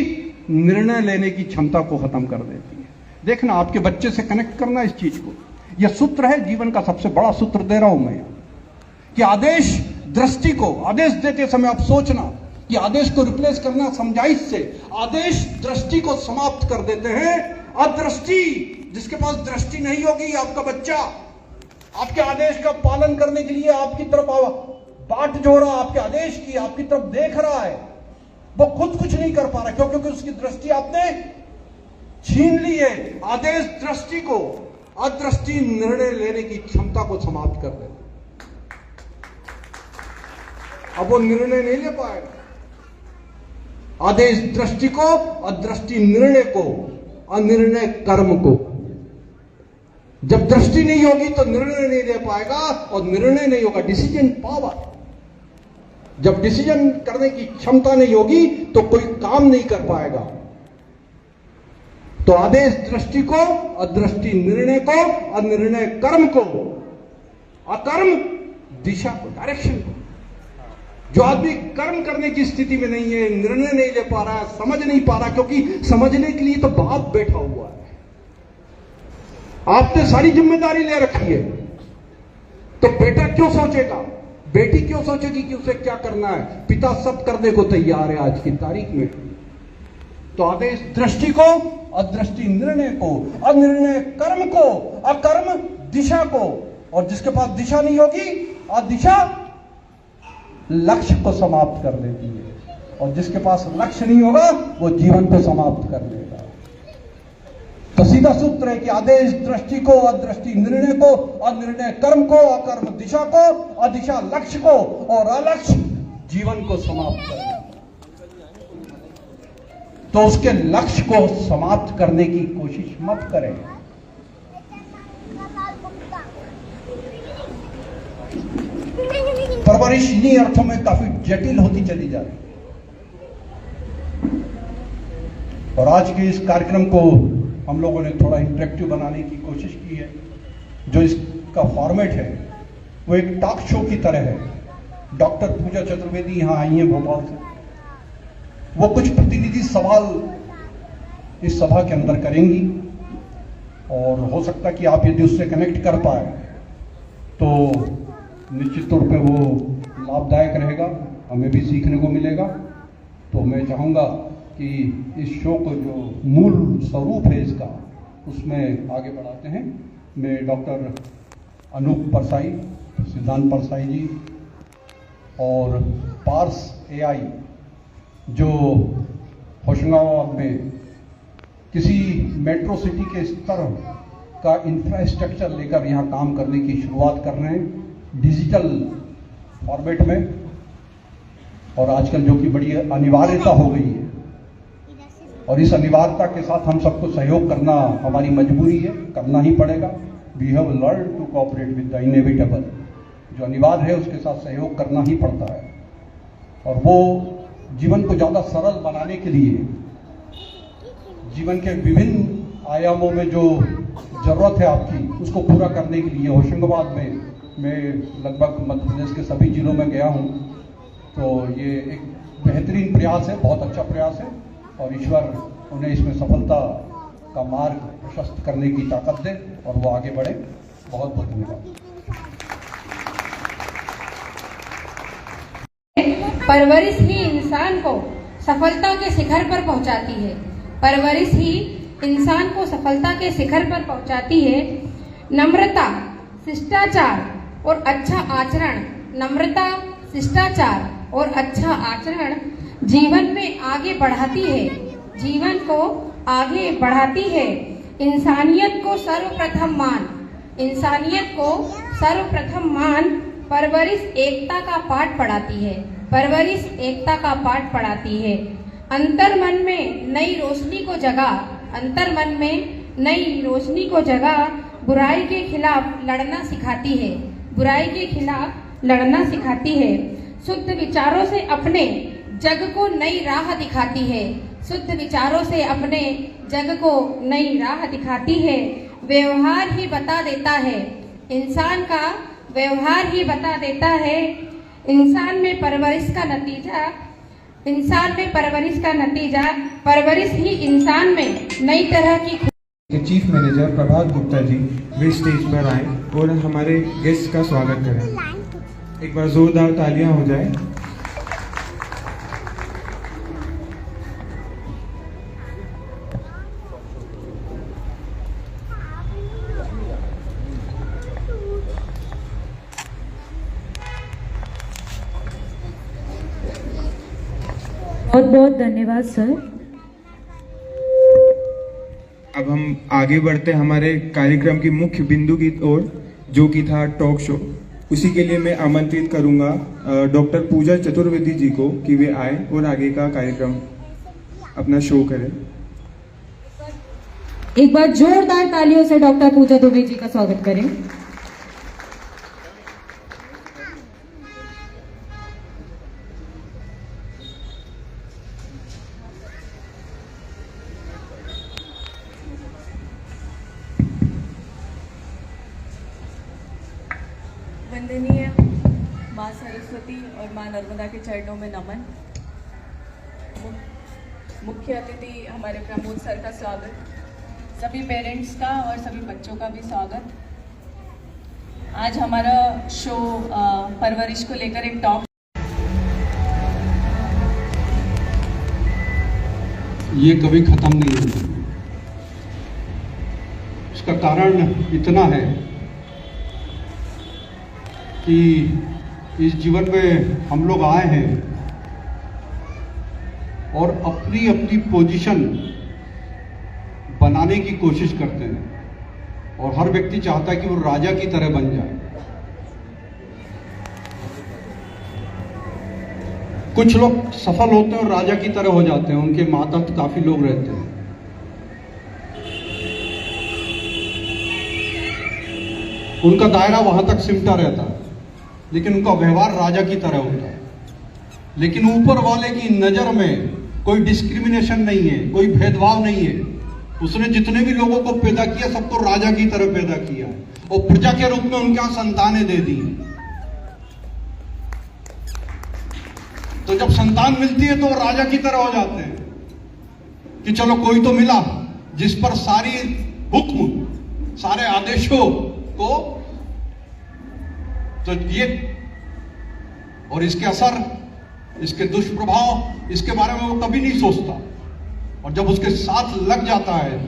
निर्णय लेने की क्षमता को खत्म कर देती है। देखना, आपके बच्चे से कनेक्ट करना इस चीज को। यह सूत्र है जीवन का, सबसे बड़ा सूत्र दे रहा हूं मैं कि आदेश दृष्टि को, आदेश देते समय आप सोचना कि आदेश को रिप्लेस करना समझाइश से। आदेश दृष्टि को समाप्त कर देते हैं। अदृष्टि, जिसके पास दृष्टि नहीं होगी, आपका बच्चा आपके आदेश का पालन करने के लिए आपकी तरफ बाट जो रहा, आपके आदेश की आपकी तरफ देख रहा है, वो खुद कुछ नहीं कर पा रहा, क्योंकि उसकी दृष्टि आपने छीन ली है। आदेश दृष्टि को, अदृष्टि निर्णय लेने की क्षमता को समाप्त कर देते। अब वो निर्णय नहीं ले पाएगा। आदेश दृष्टि को, अदृष्टि निर्णय को, अनिर्णय कर्म को। जब दृष्टि नहीं होगी तो निर्णय नहीं ले पाएगा, और निर्णय नहीं होगा डिसीजन पावर। जब डिसीजन करने की क्षमता नहीं होगी तो कोई काम नहीं कर पाएगा। तो आदेश दृष्टि को, अदृष्टि निर्णय को, अनिर्णय कर्म को, अकर्म दिशा को, डायरेक्शन को। जो आदमी कर्म करने की स्थिति में नहीं है, निर्णय नहीं ले पा रहा है, समझ नहीं पा रहा, क्योंकि समझने के लिए तो बाप बैठा हुआ है, आपने सारी जिम्मेदारी ले रखी है, तो बेटा क्यों सोचेगा? बेटी क्यों सोचेगी कि उसे क्या करना है? पिता सब करने को तैयार है आज की तारीख में। तो आदेश दृष्टि को, अदृष्टि निर्णय को, अनिर्णय कर्म को, अकर्म दिशा को, और जिसके पास दिशा नहीं होगी, अदिशा लक्ष्य को समाप्त कर देती है, और जिसके पास लक्ष्य नहीं होगा वो जीवन को समाप्त कर देगा। तो सीधा सूत्र है कि आदेश दृष्टि को, अदृष्टि निर्णय को, अनिर्णय कर्म को, अकर्म दिशा को, अदिशा लक्ष्य को, और अलक्ष्य जीवन को समाप्त कर देगा। तो उसके लक्ष्य को समाप्त करने की कोशिश मत करें। परवरिश इन्हीं अर्थों में काफी जटिल होती चली जा रही है, और आज के इस कार्यक्रम को हम लोगों ने थोड़ा इंटरेक्टिव बनाने की कोशिश की है। जो इसका फॉर्मेट है वो एक टॉक शो की तरह है। डॉक्टर पूजा चतुर्वेदी यहां आई हैं भोपाल से, वो कुछ प्रतिनिधि सवाल इस सभा के अंदर करेंगी, और हो सकता है कि आप यदि उससे कनेक्ट कर पाए तो निश्चित तौर पे वो लाभदायक रहेगा, हमें भी सीखने को मिलेगा। तो मैं चाहूँगा कि इस शो को जो मूल स्वरूप है इसका, उसमें आगे बढ़ाते हैं। मैं डॉक्टर अनूप परसाई, सिद्धांत परसाई जी और पार्स एआई जो होशंगाबाद में किसी मेट्रो सिटी के स्तर का इंफ्रास्ट्रक्चर लेकर यहाँ काम करने की शुरुआत कर रहे हैं डिजिटल फॉर्मेट में, और आजकल जो कि बड़ी अनिवार्यता हो गई है, और इस अनिवार्यता के साथ हम सबको सहयोग करना हमारी मजबूरी है, करना ही पड़ेगा। We have learn to cooperate with the inevitable. जो अनिवार्य है उसके साथ सहयोग करना ही पड़ता है, और वो जीवन को ज़्यादा सरल बनाने के लिए, जीवन के विभिन्न आयामों में जो जरूरत है आपकी, उसको पूरा करने के लिए होशंगाबाद में मैं लगभग मध्य प्रदेश के सभी जिलों में गया हूँ। तो ये एक बेहतरीन प्रयास है, बहुत अच्छा प्रयास है, और ईश्वर उन्हें इसमें सफलता का मार्ग प्रशस्त करने की ताकत दे और वो आगे बढ़े। बहुत बहुत धन्यवाद। परवरिश ही इंसान को सफलता के शिखर पर पहुंचाती है। परवरिश ही इंसान को सफलता के शिखर पर पहुंचाती है। नम्रता, शिष्टाचार और अच्छा आचरण, नम्रता, शिष्टाचार और अच्छा आचरण जीवन में आगे बढ़ाती है, जीवन को आगे बढ़ाती है। इंसानियत को सर्वप्रथम मान, इंसानियत को सर्वप्रथम मान परवरिश एकता का पाठ पढ़ाती है, परवरिश एकता का पाठ पढ़ाती है। अंतर मन में नई रोशनी को जगा, अंतर मन में नई रोशनी को जगा, बुराई के खिलाफ लड़ना सिखाती है, बुराई के खिलाफ लड़ना सिखाती है। शुद्ध विचारों से अपने जग को नई राह दिखाती है, शुद्ध विचारों से अपने जग को नई राह दिखाती है। व्यवहार ही बता देता है, इंसान का व्यवहार ही बता देता है। इंसान में परवरिश का नतीजा, इंसान में परवरिश का नतीजा, परवरिश ही इंसान में नई तरह की। चीफ मैनेजर प्रभात गुप्ता जी वे स्टेज पर आए और हमारे गेस्ट का स्वागत करें। एक बार जोरदार तालियां हो जाए। बहुत बहुत धन्यवाद सर। अब हम आगे बढ़ते हमारे कार्यक्रम की मुख्य बिंदु की ओर, जो कि था टॉक शो। उसी के लिए मैं आमंत्रित करूंगा डॉक्टर पूजा चतुर्वेदी जी को कि वे आए और आगे का कार्यक्रम अपना शो करें। एक बार जोरदार तालियों से डॉक्टर पूजा दुबे जी का स्वागत करें। वंदनीय माँ सरस्वती और माँ नर्मदा के चरणों में नमन। मुख्य अतिथि हमारे प्रमोद सर का स्वागत, सभी पेरेंट्स का और सभी बच्चों का भी स्वागत। आज हमारा शो परवरिश को लेकर एक टॉक। ये कभी खत्म नहीं होगा। इसका कारण इतना है कि इस जीवन में हम लोग आए हैं और अपनी अपनी पोजीशन बनाने की कोशिश करते हैं, और हर व्यक्ति चाहता है कि वो राजा की तरह बन जाए। कुछ लोग सफल होते हैं और राजा की तरह हो जाते हैं, उनके मातहत काफी लोग रहते हैं। उनका दायरा वहां तक सिमटा रहता है, लेकिन उनका व्यवहार राजा की तरह होता है। लेकिन ऊपर वाले की नजर में कोई डिस्क्रिमिनेशन नहीं है, कोई भेदभाव नहीं है। उसने जितने भी लोगों को पैदा किया सबको राजा की तरह पैदा किया और प्रजा के रूप में उनके यहां संतानें दे दी। तो जब संतान मिलती है तो वो राजा की तरह हो जाते हैं कि चलो कोई तो मिला जिस पर सारी हुक्म, सारे आदेशों को, तो ये और इसके असर, इसके दुष्प्रभाव, इसके बारे में वो कभी नहीं सोचता। और जब उसके साथ लग जाता है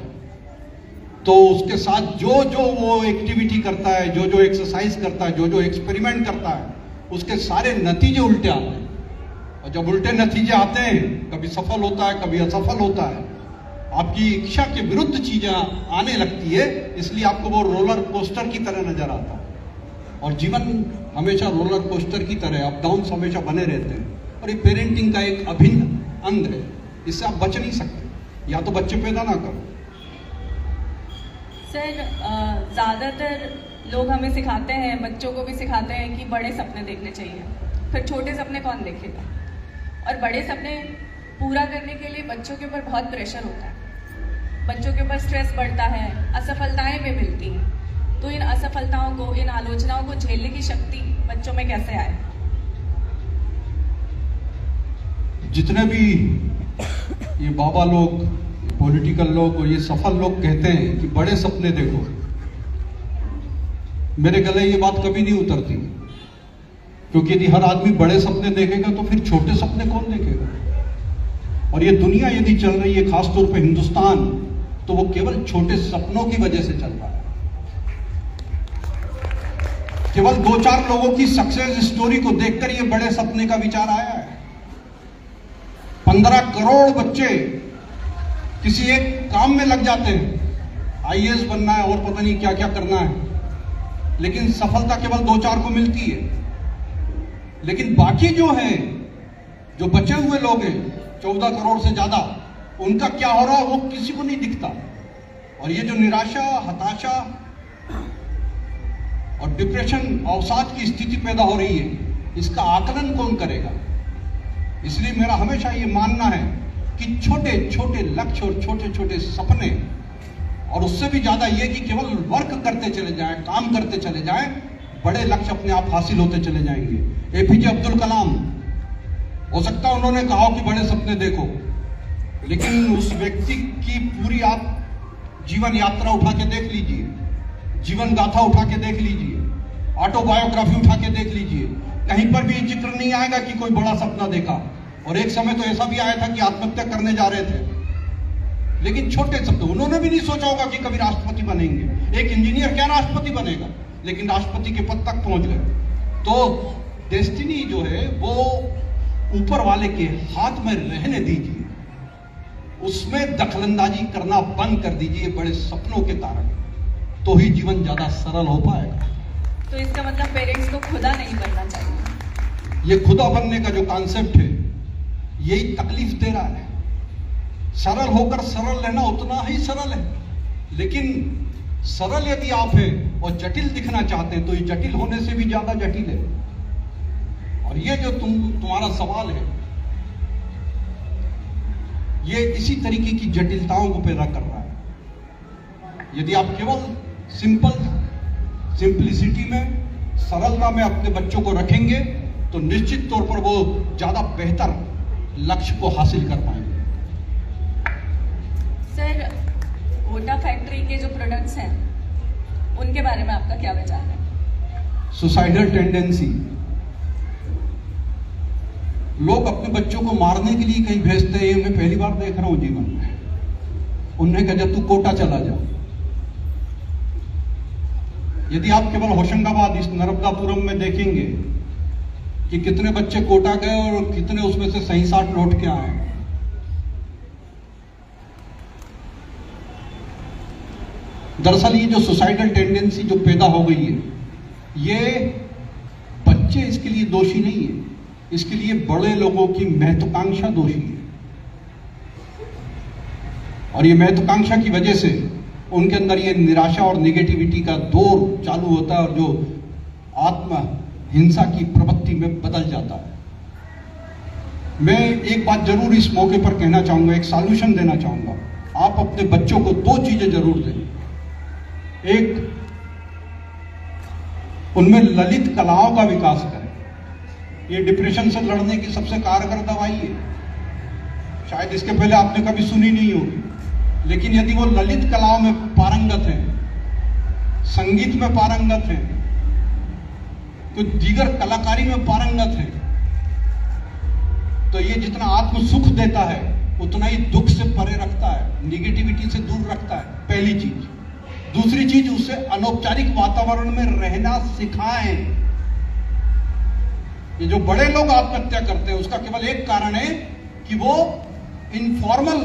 तो उसके साथ जो जो वो एक्टिविटी करता है, जो जो एक्सरसाइज करता है, जो जो एक्सपेरिमेंट करता है, उसके सारे नतीजे उल्टे आते हैं। और जब उल्टे नतीजे आते हैं, कभी सफल होता है, कभी असफल होता है, आपकी इच्छा के विरुद्ध चीजें आने लगती है, इसलिए आपको वो रोलर कोस्टर की तरह नजर आता है। और जीवन हमेशा रोलर कोस्टर की तरह, अप डाउन हमेशा बने रहते हैं। और ये पेरेंटिंग का एक अभिन्न अंग है, इससे आप बच नहीं सकते, या तो बच्चे पैदा ना करो। सर, ज़्यादातर लोग हमें सिखाते हैं, बच्चों को भी सिखाते हैं कि बड़े सपने देखने चाहिए। फिर छोटे सपने कौन देखेगा? और बड़े सपने पूरा करने के लिए बच्चों के ऊपर बहुत प्रेशर होता है, बच्चों के ऊपर स्ट्रेस बढ़ता है, असफलताएं भी मिलती हैं। तो इन असफलताओं को, इन आलोचनाओं को झेलने की शक्ति बच्चों में कैसे आए? जितने भी ये बाबा लोग, पॉलिटिकल लोग और ये सफल लोग कहते हैं कि बड़े सपने देखो, मेरे गले ये बात कभी नहीं उतरती। क्योंकि यदि हर आदमी बड़े सपने देखेगा तो फिर छोटे सपने कौन देखेगा? और ये दुनिया यदि चल रही है, खासतौर पे हिंदुस्तान, तो वो केवल छोटे सपनों की वजह से चल रहा है। केवल 2-4 लोगों की सक्सेस स्टोरी को देखकर ये बड़े सपने का विचार आया है। 15 करोड़ बच्चे किसी एक काम में लग जाते हैं, आईएएस बनना है और पता नहीं क्या क्या करना है, लेकिन सफलता केवल 2-4 को मिलती है। लेकिन बाकी जो है, जो बचे हुए लोग हैं, 14 करोड़ से ज्यादा, उनका क्या हो रहा है वो किसी को नहीं दिखता। और ये जो निराशा, हताशा और डिप्रेशन, अवसाद की स्थिति पैदा हो रही है, इसका आकलन कौन करेगा? इसलिए मेरा हमेशा ये मानना है कि छोटे छोटे लक्ष्य और छोटे छोटे सपने, और उससे भी ज्यादा ये कि केवल वर्क करते चले जाएं, काम करते चले जाएं, बड़े लक्ष्य अपने आप हासिल होते चले जाएंगे। एपीजे अब्दुल कलाम, हो सकता है उन्होंने कहा कि बड़े सपने देखो, लेकिन उस व्यक्ति की पूरी आप जीवन यात्रा उठा के देख लीजिए, जीवन गाथा उठा के देख लीजिए, ऑटोबायोग्राफी उठा के देख लीजिए, कहीं पर भी जिक्र नहीं आएगा कि कोई बड़ा सपना देखा। और एक समय तो ऐसा भी आया था कि आत्महत्या करने जा रहे थे, लेकिन छोटे सपने, उन्होंने भी नहीं सोचा होगा कि कभी राष्ट्रपति बनेंगे। एक इंजीनियर क्या राष्ट्रपति बनेगा, लेकिन राष्ट्रपति के पद तक पहुंच गए। तो डेस्टिनी जो है वो ऊपर वाले के हाथ में रहने दीजिए, उसमें दखलंदाजी करना बंद कर दीजिए बड़े सपनों के कारण, तो ही जीवन ज्यादा सरल हो पाएगा। तो इसका मतलब पेरेंट्स को खुदा नहीं बनना चाहिए। ये खुदा बनने का जो कॉन्सेप्ट है, यही तकलीफ दे रहा है। सरल होकर सरल रहना उतना ही सरल है, लेकिन सरल यदि आप हैं और जटिल दिखना चाहते हैं तो ये जटिल होने से भी ज्यादा जटिल है। और ये जो तुम्हारा सवाल है, ये इसी तरीके की जटिलताओं को पैदा कर रहा है। यदि आप केवल सिंपलिसिटी में, सरलता में अपने बच्चों को रखेंगे तो निश्चित तौर पर वो ज्यादा बेहतर लक्ष्य को हासिल कर पाएंगे। सर, होंडा फैक्ट्री के जो प्रोडक्ट्स हैं उनके बारे में आपका क्या विचार है? सुसाइडल टेंडेंसी, लोग अपने बच्चों को मारने के लिए कहीं भेजते हैं, मैं पहली बार देख रहा हूं जीवन में। उन्होंने कहा जब तू कोटा चला जा। यदि आप केवल होशंगाबाद इस नर्मदापुरम में देखेंगे कि कितने बच्चे कोटा गए और कितने उसमें से सही साठ लौट के आए। दरअसल ये जो सुसाइडल टेंडेंसी जो पैदा हो गई है, ये बच्चे इसके लिए दोषी नहीं है, इसके लिए बड़े लोगों की महत्वाकांक्षा दोषी है। और ये महत्वाकांक्षा की वजह से उनके अंदर ये निराशा और नेगेटिविटी का दौर चालू होता है और जो आत्म हिंसा की प्रवृत्ति में बदल जाता है। मैं एक बात जरूर इस मौके पर कहना चाहूंगा, एक सॉल्यूशन देना चाहूंगा। आप अपने बच्चों को दो चीजें जरूर दें। एक, उनमें ललित कलाओं का विकास करें। ये डिप्रेशन से लड़ने की सबसे कारगर दवाई है। शायद इसके पहले आपने कभी सुनी नहीं होगी, लेकिन यदि वो ललित कलाओं में पारंगत हैं, संगीत में पारंगत हैं, तो दीगर कलाकारी में पारंगत हैं, तो ये जितना आत्म सुख देता है उतना ही दुख से परे रखता है, निगेटिविटी से दूर रखता है। पहली चीज। दूसरी चीज, उसे अनौपचारिक वातावरण में रहना सिखाएं। ये जो बड़े लोग आत्महत्या करते हैं उसका केवल एक कारण है कि वो इनफॉर्मल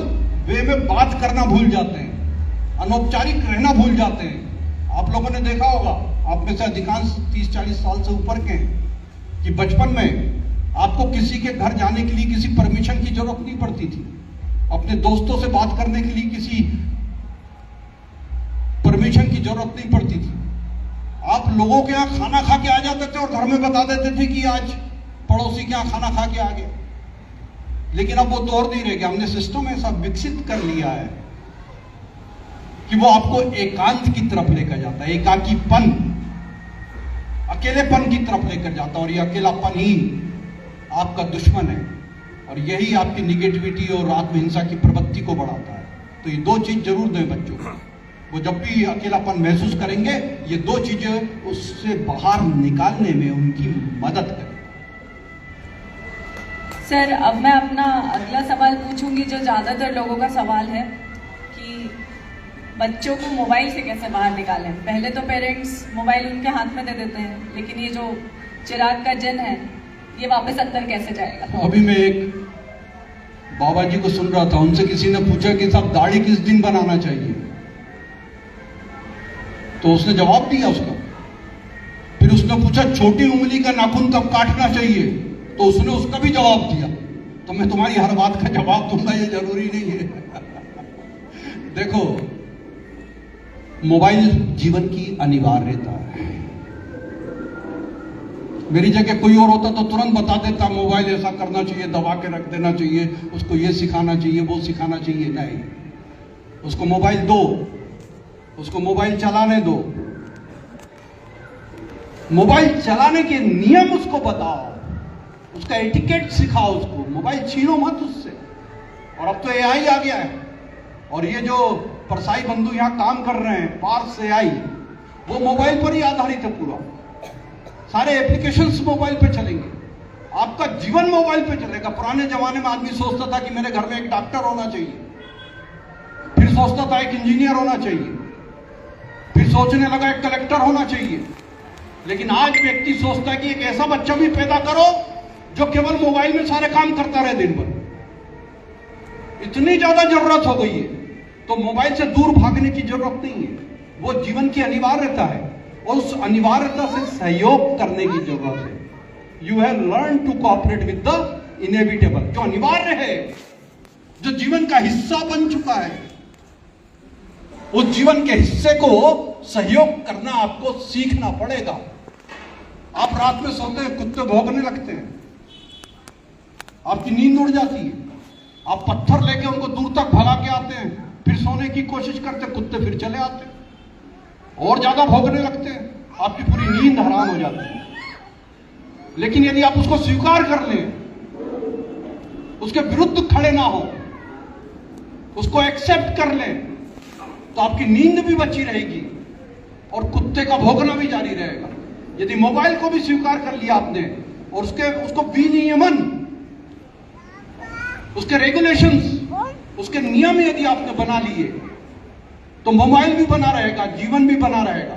वे में बात करना भूल जाते हैं, अनौपचारिक रहना भूल जाते हैं। आप लोगों ने देखा होगा, आप में से अधिकांश 30-40 साल से ऊपर के हैं, कि बचपन में आपको किसी के घर जाने के लिए किसी परमिशन की जरूरत नहीं पड़ती थी। अपने दोस्तों से बात करने के लिए किसी परमिशन की जरूरत नहीं पड़ती थी। आप लोगों के यहाँ खाना खा के आ जाते थे और घर में बता देते थे कि आज पड़ोसी के यहाँ खाना खा के आ गए। लेकिन अब वो दौर नहीं रह गया। हमने सिस्टम ऐसा विकसित कर लिया है कि वो आपको एकांत की तरफ लेकर जाता है, एकाकीपन, अकेलेपन की तरफ लेकर जाता है। और ये अकेलापन ही आपका दुश्मन है और यही आपकी निगेटिविटी और आत्महिंसा की प्रवृत्ति को बढ़ाता है। तो ये दो चीज जरूर दें बच्चों को। वो जब भी अकेलापन महसूस करेंगे, ये दो चीजें उससे बाहर निकालने में उनकी मदद करें। सर, अब मैं अपना अगला सवाल पूछूंगी जो ज्यादातर लोगों का सवाल है कि बच्चों को मोबाइल से कैसे बाहर निकालें। पहले तो पेरेंट्स मोबाइल उनके हाथ में दे देते हैं, लेकिन ये जो चिराग का जन है ये वापस अंदर कैसे जाएगा। अभी मैं एक बाबा जी को सुन रहा था, उनसे किसी ने पूछा कि साहब दाढ़ी किस दिन बनाना चाहिए, तो उसने जवाब दिया उसका। फिर उसने पूछा छोटी उंगली का नाखून कब काटना चाहिए, तो उसने उसका भी जवाब दिया। तो मैं तुम्हारी हर बात का जवाब दूंगा ये जरूरी नहीं है। देखो, मोबाइल जीवन की अनिवार्यता है। मेरी जगह कोई और होता तो तुरंत बता देता मोबाइल ऐसा करना चाहिए, दबा के रख देना चाहिए, उसको ये सिखाना चाहिए, वो सिखाना चाहिए। नहीं, उसको मोबाइल दो, उसको मोबाइल चलाने दो, मोबाइल चलाने के नियम उसको बताओ, उसका एटिकेट सिखाओ उसको। मोबाइल छीनो मत उससे। और अब तो एआई आ गया है, और ये जो परसाई बंधु यहां काम कर रहे हैं, पार्स एआई, वो मोबाइल पर ही आधारित है पूरा। सारे एप्लीकेशंस मोबाइल पे चलेंगे, आपका जीवन मोबाइल पे चलेगा। पुराने जमाने में आदमी सोचता था कि मेरे घर में एक डॉक्टर होना चाहिए, फिर सोचता था एक इंजीनियर होना चाहिए, फिर सोचने लगा एक कलेक्टर होना चाहिए। लेकिन आज व्यक्ति सोचता है कि एक ऐसा बच्चा भी पैदा करो जो केवल मोबाइल में सारे काम करता रहे दिन भर। इतनी ज्यादा जरूरत हो गई है, तो मोबाइल से दूर भागने की जरूरत नहीं है। वो जीवन की अनिवार्यता है और उस अनिवार्यता से सहयोग करने की जरूरत है। You have learn to cooperate with the inevitable. जो अनिवार्य है, जो जीवन का हिस्सा बन चुका है, उस जीवन के हिस्से को सहयोग करना आपको सीखना पड़ेगा। आप रात में सोते हैं, कुत्ते भौंकने लगते हैं, आपकी नींद उड़ जाती है, आप पत्थर लेके उनको दूर तक भगा के आते हैं, फिर सोने की कोशिश करते, कुत्ते फिर चले आते हैं और ज्यादा भौंकने लगते हैं, आपकी पूरी नींद हराम हो जाती है। लेकिन यदि आप उसको स्वीकार कर लें, उसके विरुद्ध खड़े ना हो, उसको एक्सेप्ट कर लें, तो आपकी नींद भी बची रहेगी और कुत्ते का भौंकना भी जारी रहेगा। यदि मोबाइल को भी स्वीकार कर लिया आपने और उसको विनियमन, उसके रेगुलेशंस, उसके नियम यदि आपने बना लिए तो मोबाइल भी बना रहेगा, जीवन भी बना रहेगा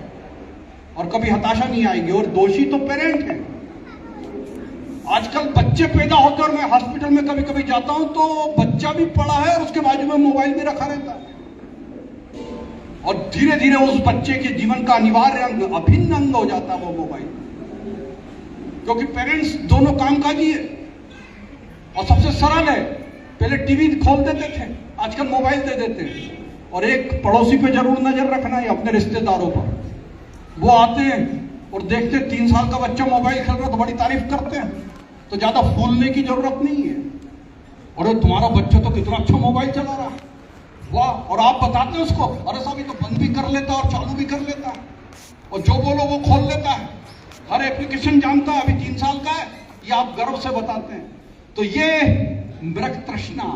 और कभी हताशा नहीं आएगी। और दोषी तो पेरेंट हैं। आजकल बच्चे पैदा होते हैं और मैं हॉस्पिटल में कभी कभी जाता हूं तो बच्चा भी पड़ा है और उसके बाजू में मोबाइल भी रखा रहता है और धीरे धीरे उस बच्चे के जीवन का अनिवार्य अंग, अभिन्न अंग हो जाता है वो मोबाइल, क्योंकि पेरेंट्स दोनों कामकाजी है और सबसे सरल है। पहले टीवी खोल देते थे, आजकल मोबाइल दे देते हैं। और एक पड़ोसी पे जरूर नजर रखना है, अपने रिश्तेदारों पर। वो आते हैं और देखते 3 साल का बच्चा मोबाइल खेल रहा है तो बड़ी तारीफ करते हैं, तो ज्यादा फूलने की जरूरत नहीं है। और तुम्हारा बच्चा तो कितना अच्छा मोबाइल चला रहा है, वाह। और आप बताते हैं उसको, अरे साहब ये तो बंद भी कर लेता है और चालू भी कर लेता है और जो बोलो वो खोल लेता है, हर एप्लीकेशन जानता है, अभी 3 साल का है, ये आप गर्व से बताते हैं। तो ये मृग तृष्णा,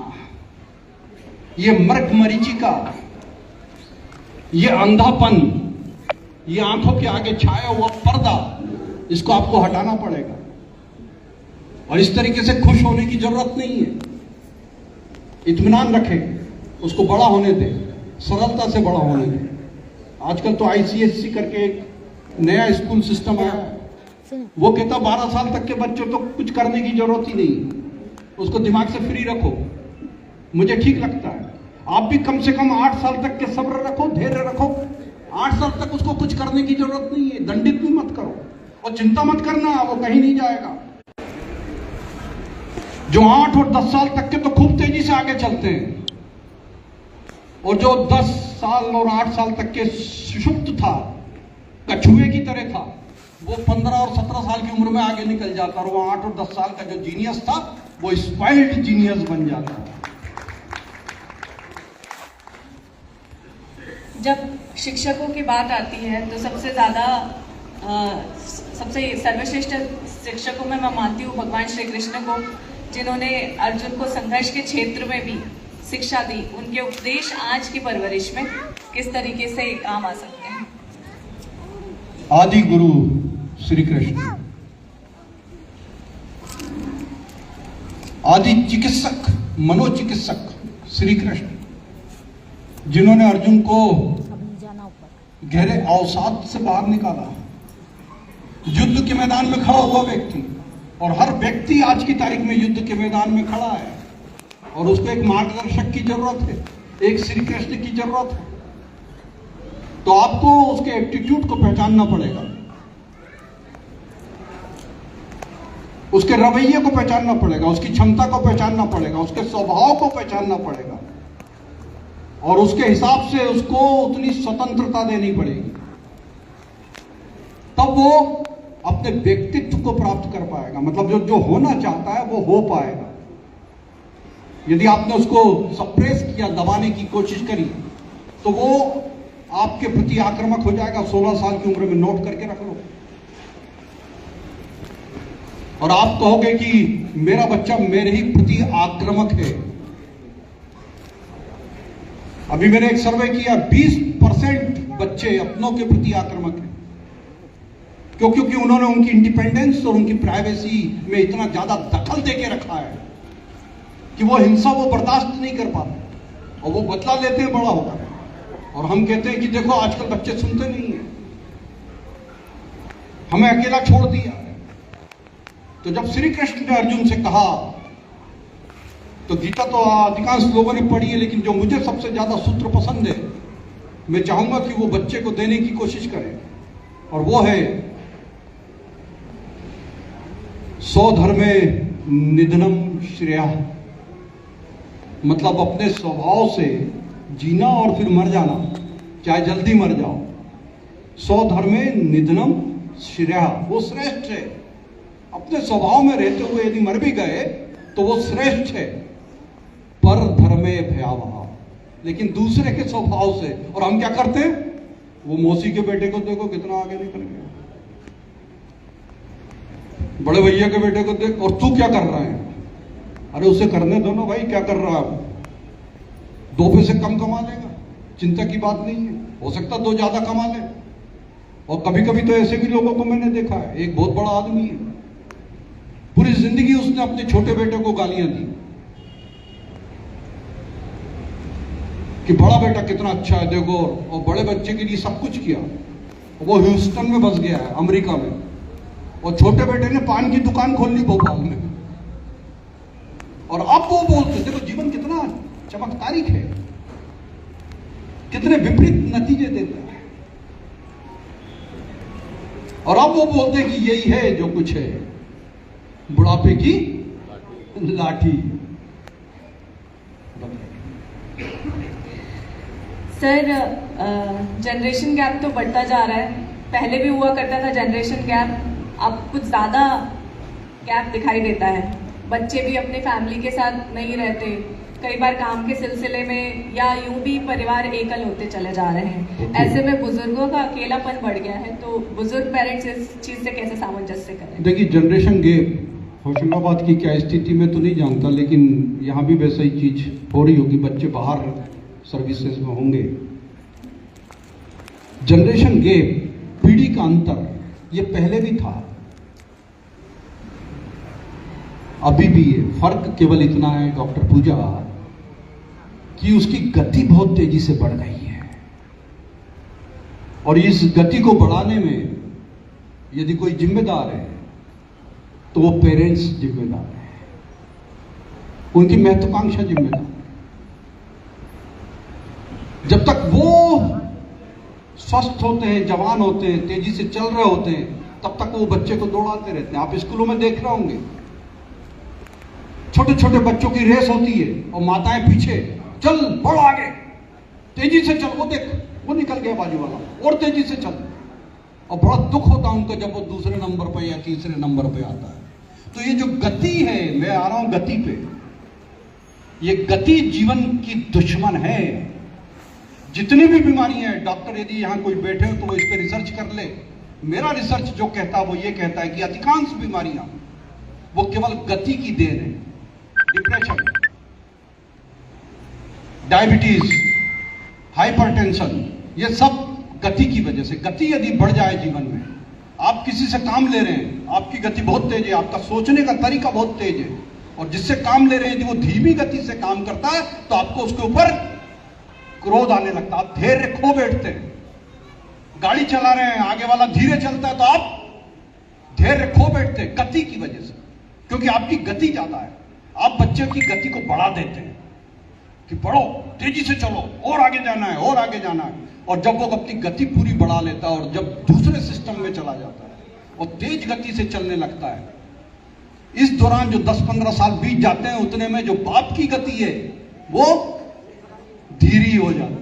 ये मृग मरीचिका, ये अंधापन, ये आंखों के आगे छाया हुआ पर्दा, इसको आपको हटाना पड़ेगा। और इस तरीके से खुश होने की जरूरत नहीं है। इत्मीनान रखें, उसको बड़ा होने दें, सरलता से बड़ा होने दें। आजकल तो ICSE करके एक नया स्कूल सिस्टम आया है, वो कहता 12 साल तक के बच्चों तो कुछ करने की जरूरत ही नहीं, उसको दिमाग से फ्री रखो। मुझे ठीक लगता है। आप भी कम से कम 8 साल तक के सब्र रखो, धैर्य रखो। 8 साल तक उसको कुछ करने की जरूरत नहीं है, दंडित भी मत करो और चिंता मत करना, वो कहीं नहीं जाएगा। जो 8 और 10 साल तक के तो खूब तेजी से आगे चलते हैं, और जो 10 साल और 8 साल तक के सुषुप्त था, कछुए की तरह था, वो 15 और 17 साल की उम्र में आगे निकल जाता, और वो 8 और 10 साल का जो जीनियस था वो स्पाइल्ड जीनियस बन जाता। जब शिक्षकों की बात आती है तो सबसे ज़्यादा सबसे सर्वश्रेष्ठ शिक्षकों में मैं मानती हूँ भगवान श्री कृष्ण को, जिन्होंने अर्जुन को संघर्ष के क्षेत्र में भी शिक्षा दी। उनके उपदेश आज की परवरिश में किस तरीके से काम आ सकते हैं? आदि गुरु श्री कृष्ण, आदि चिकित्सक, मनोचिकित्सक श्री कृष्ण, जिन्होंने अर्जुन को गहरे अवसाद से बाहर निकाला। युद्ध के मैदान में खड़ा हुआ व्यक्ति, और हर व्यक्ति आज की तारीख में युद्ध के मैदान में खड़ा है और उसको एक मार्गदर्शक की जरूरत है, एक श्री कृष्ण की जरूरत है। तो आपको उसके एप्टीट्यूड को पहचानना पड़ेगा, उसके रवैये को पहचानना पड़ेगा, उसकी क्षमता को पहचानना पड़ेगा, उसके स्वभाव को पहचानना पड़ेगा, और उसके हिसाब से उसको उतनी स्वतंत्रता देनी पड़ेगी। तब वो अपने व्यक्तित्व को प्राप्त कर पाएगा, मतलब जो होना चाहता है वो हो पाएगा। यदि आपने उसको सप्रेस किया, दबाने की कोशिश करी, तो वो आपके प्रति आक्रामक हो जाएगा। 16 साल की उम्र में नोट करके रख लो। और आप कहोगे कि मेरा बच्चा मेरे ही प्रति आक्रामक है। अभी मैंने एक सर्वे किया, 20% बच्चे अपनों के प्रति आक्रामक हैं। क्योंकि उन्होंने उनकी इंडिपेंडेंस और उनकी प्राइवेसी में इतना ज्यादा दखल देके रखा है कि वो हिंसा वो बर्दाश्त नहीं कर पाते और वो बदला लेते हैं बड़ा होकर। और हम कहते हैं कि देखो आजकल बच्चे सुनते नहीं हैं, हमें अकेला छोड़ दिया। तो जब श्री कृष्ण ने अर्जुन से कहा, तो गीता तो अधिकांश लोगों ने पढ़ी है, लेकिन जो मुझे सबसे ज्यादा सूत्र पसंद है, मैं चाहूंगा कि वो बच्चे को देने की कोशिश करें, और वो है स्वधर्मे निधनम श्रेयः। मतलब अपने स्वभाव से जीना और फिर मर जाना, चाहे जल्दी मर जाओ। स्वधर्मे निधनम श्रेयः, वो श्रेष्ठ है। अपने स्वभाव में रहते हुए यदि मर भी गए तो वो श्रेष्ठ है। पर धर्मे भयावह, लेकिन दूसरे के स्वभाव से। और हम क्या करते हैं, वो मौसी के बेटे को देखो कितना आगे निकल गया, बड़े भैया के बेटे को देख, और तू क्या कर रहा है? अरे उसे करने दो ना भाई, क्या कर रहा है? 2 पैसे कम कमा लेगा, चिंता की बात नहीं है। हो सकता 2 ज्यादा कमा ले, और कभी कभी तो ऐसे भी लोगों को मैंने देखा है, एक बहुत बड़ा आदमी है, पूरी जिंदगी उसने अपने छोटे बेटे को गालियां दी कि बड़ा बेटा कितना अच्छा है देखो, और बड़े बच्चे के लिए सब कुछ किया। वो ह्यूस्टन में बस गया है, अमेरिका में, और छोटे बेटे ने पान की दुकान खोल ली भोपाल में। और अब वो बोलते देखो जीवन कितना चमत्कारिक है, कितने विपरीत नतीजे देता है। और अब वो बोलते हैं कि यही है जो कुछ है, बुढ़ापे की लाठी। सर, जनरेशन गैप तो बढ़ता जा रहा है, पहले भी हुआ करता था जनरेशन गैप, अब कुछ ज़्यादा गैप दिखाई देता है। बच्चे भी अपने फैमिली के साथ नहीं रहते, कई बार काम के सिलसिले में या यूं भी परिवार एकल होते चले जा रहे हैं। ऐसे में बुजुर्गों का अकेलापन बढ़ गया है, तो बुजुर्ग पेरेंट्स इस चीज़ से कैसे सामंजस्य करें? देखिए, जनरेशन गैप होशंगाबाद की क्या स्थिति में तो नहीं जानता, लेकिन यहाँ भी वैसा ही चीज हो रही होगी, बच्चे बाहर सर्विसेज में होंगे। जनरेशन गैप, पीढ़ी का अंतर, ये पहले भी था, अभी भी है। फर्क केवल इतना है डॉक्टर पूजा कि उसकी गति बहुत तेजी से बढ़ गई है, और इस गति को बढ़ाने में यदि कोई जिम्मेदार है तो वो पेरेंट्स जिम्मेदार है, उनकी महत्वाकांक्षा जिम्मेदार है। जब तक वो स्वस्थ होते हैं, जवान होते हैं, तेजी से चल रहे होते हैं, तब तक वो बच्चे को दौड़ाते रहते हैं। आप स्कूलों में देख रहे होंगे, छोटे छोटे बच्चों की रेस होती है और माताएं पीछे, चल बढ़ आगे, तेजी से चल, वो देख वो निकल गया बाजू वाला, और तेजी से चल। और बड़ा दुख होता है उनको जब वो दूसरे नंबर पे या तीसरे नंबर पे आता है। तो ये जो गति है, मैं आ रहा हूं गति पे, ये गति जीवन की दुश्मन है। जितनी भी बीमारियां हैं, डॉक्टर यदि यहां कोई बैठे हो तो वो इस पर रिसर्च कर ले। मेरा रिसर्च जो कहता है वो ये कहता है कि अधिकांश बीमारियां वो केवल गति की देन है। डिप्रेशन, डायबिटीज, हाइपरटेंशन, ये सब गति की वजह से। गति यदि बढ़ जाए जीवन में, आप किसी से काम ले रहे हैं, आपकी गति बहुत तेज है, आपका सोचने का तरीका बहुत तेज है, और जिससे काम ले रहे हैं यदि वो धीमी गति से काम करता है तो आपको उसके ऊपर क्रोध आने लगता है, आप धैर्य खो बैठते हैं। गाड़ी चला रहे हैं, आगे वाला धीरे चलता है तो आप धैर्य खो बैठते हैं गति की वजह से, क्योंकि आपकी गति ज्यादा है। आप बच्चे की गति को बढ़ा देते हैं कि बढ़ो, तेजी से चलो, और आगे जाना है, और आगे जाना है। और जब वो अपनी गति पूरी बढ़ा लेता है और जब दूसरे सिस्टम में चला जाता है और तेज गति से चलने लगता है, इस दौरान जो 10-15 साल बीत जाते हैं, उतने में जो बाप की गति है वो धीरी हो जाती है।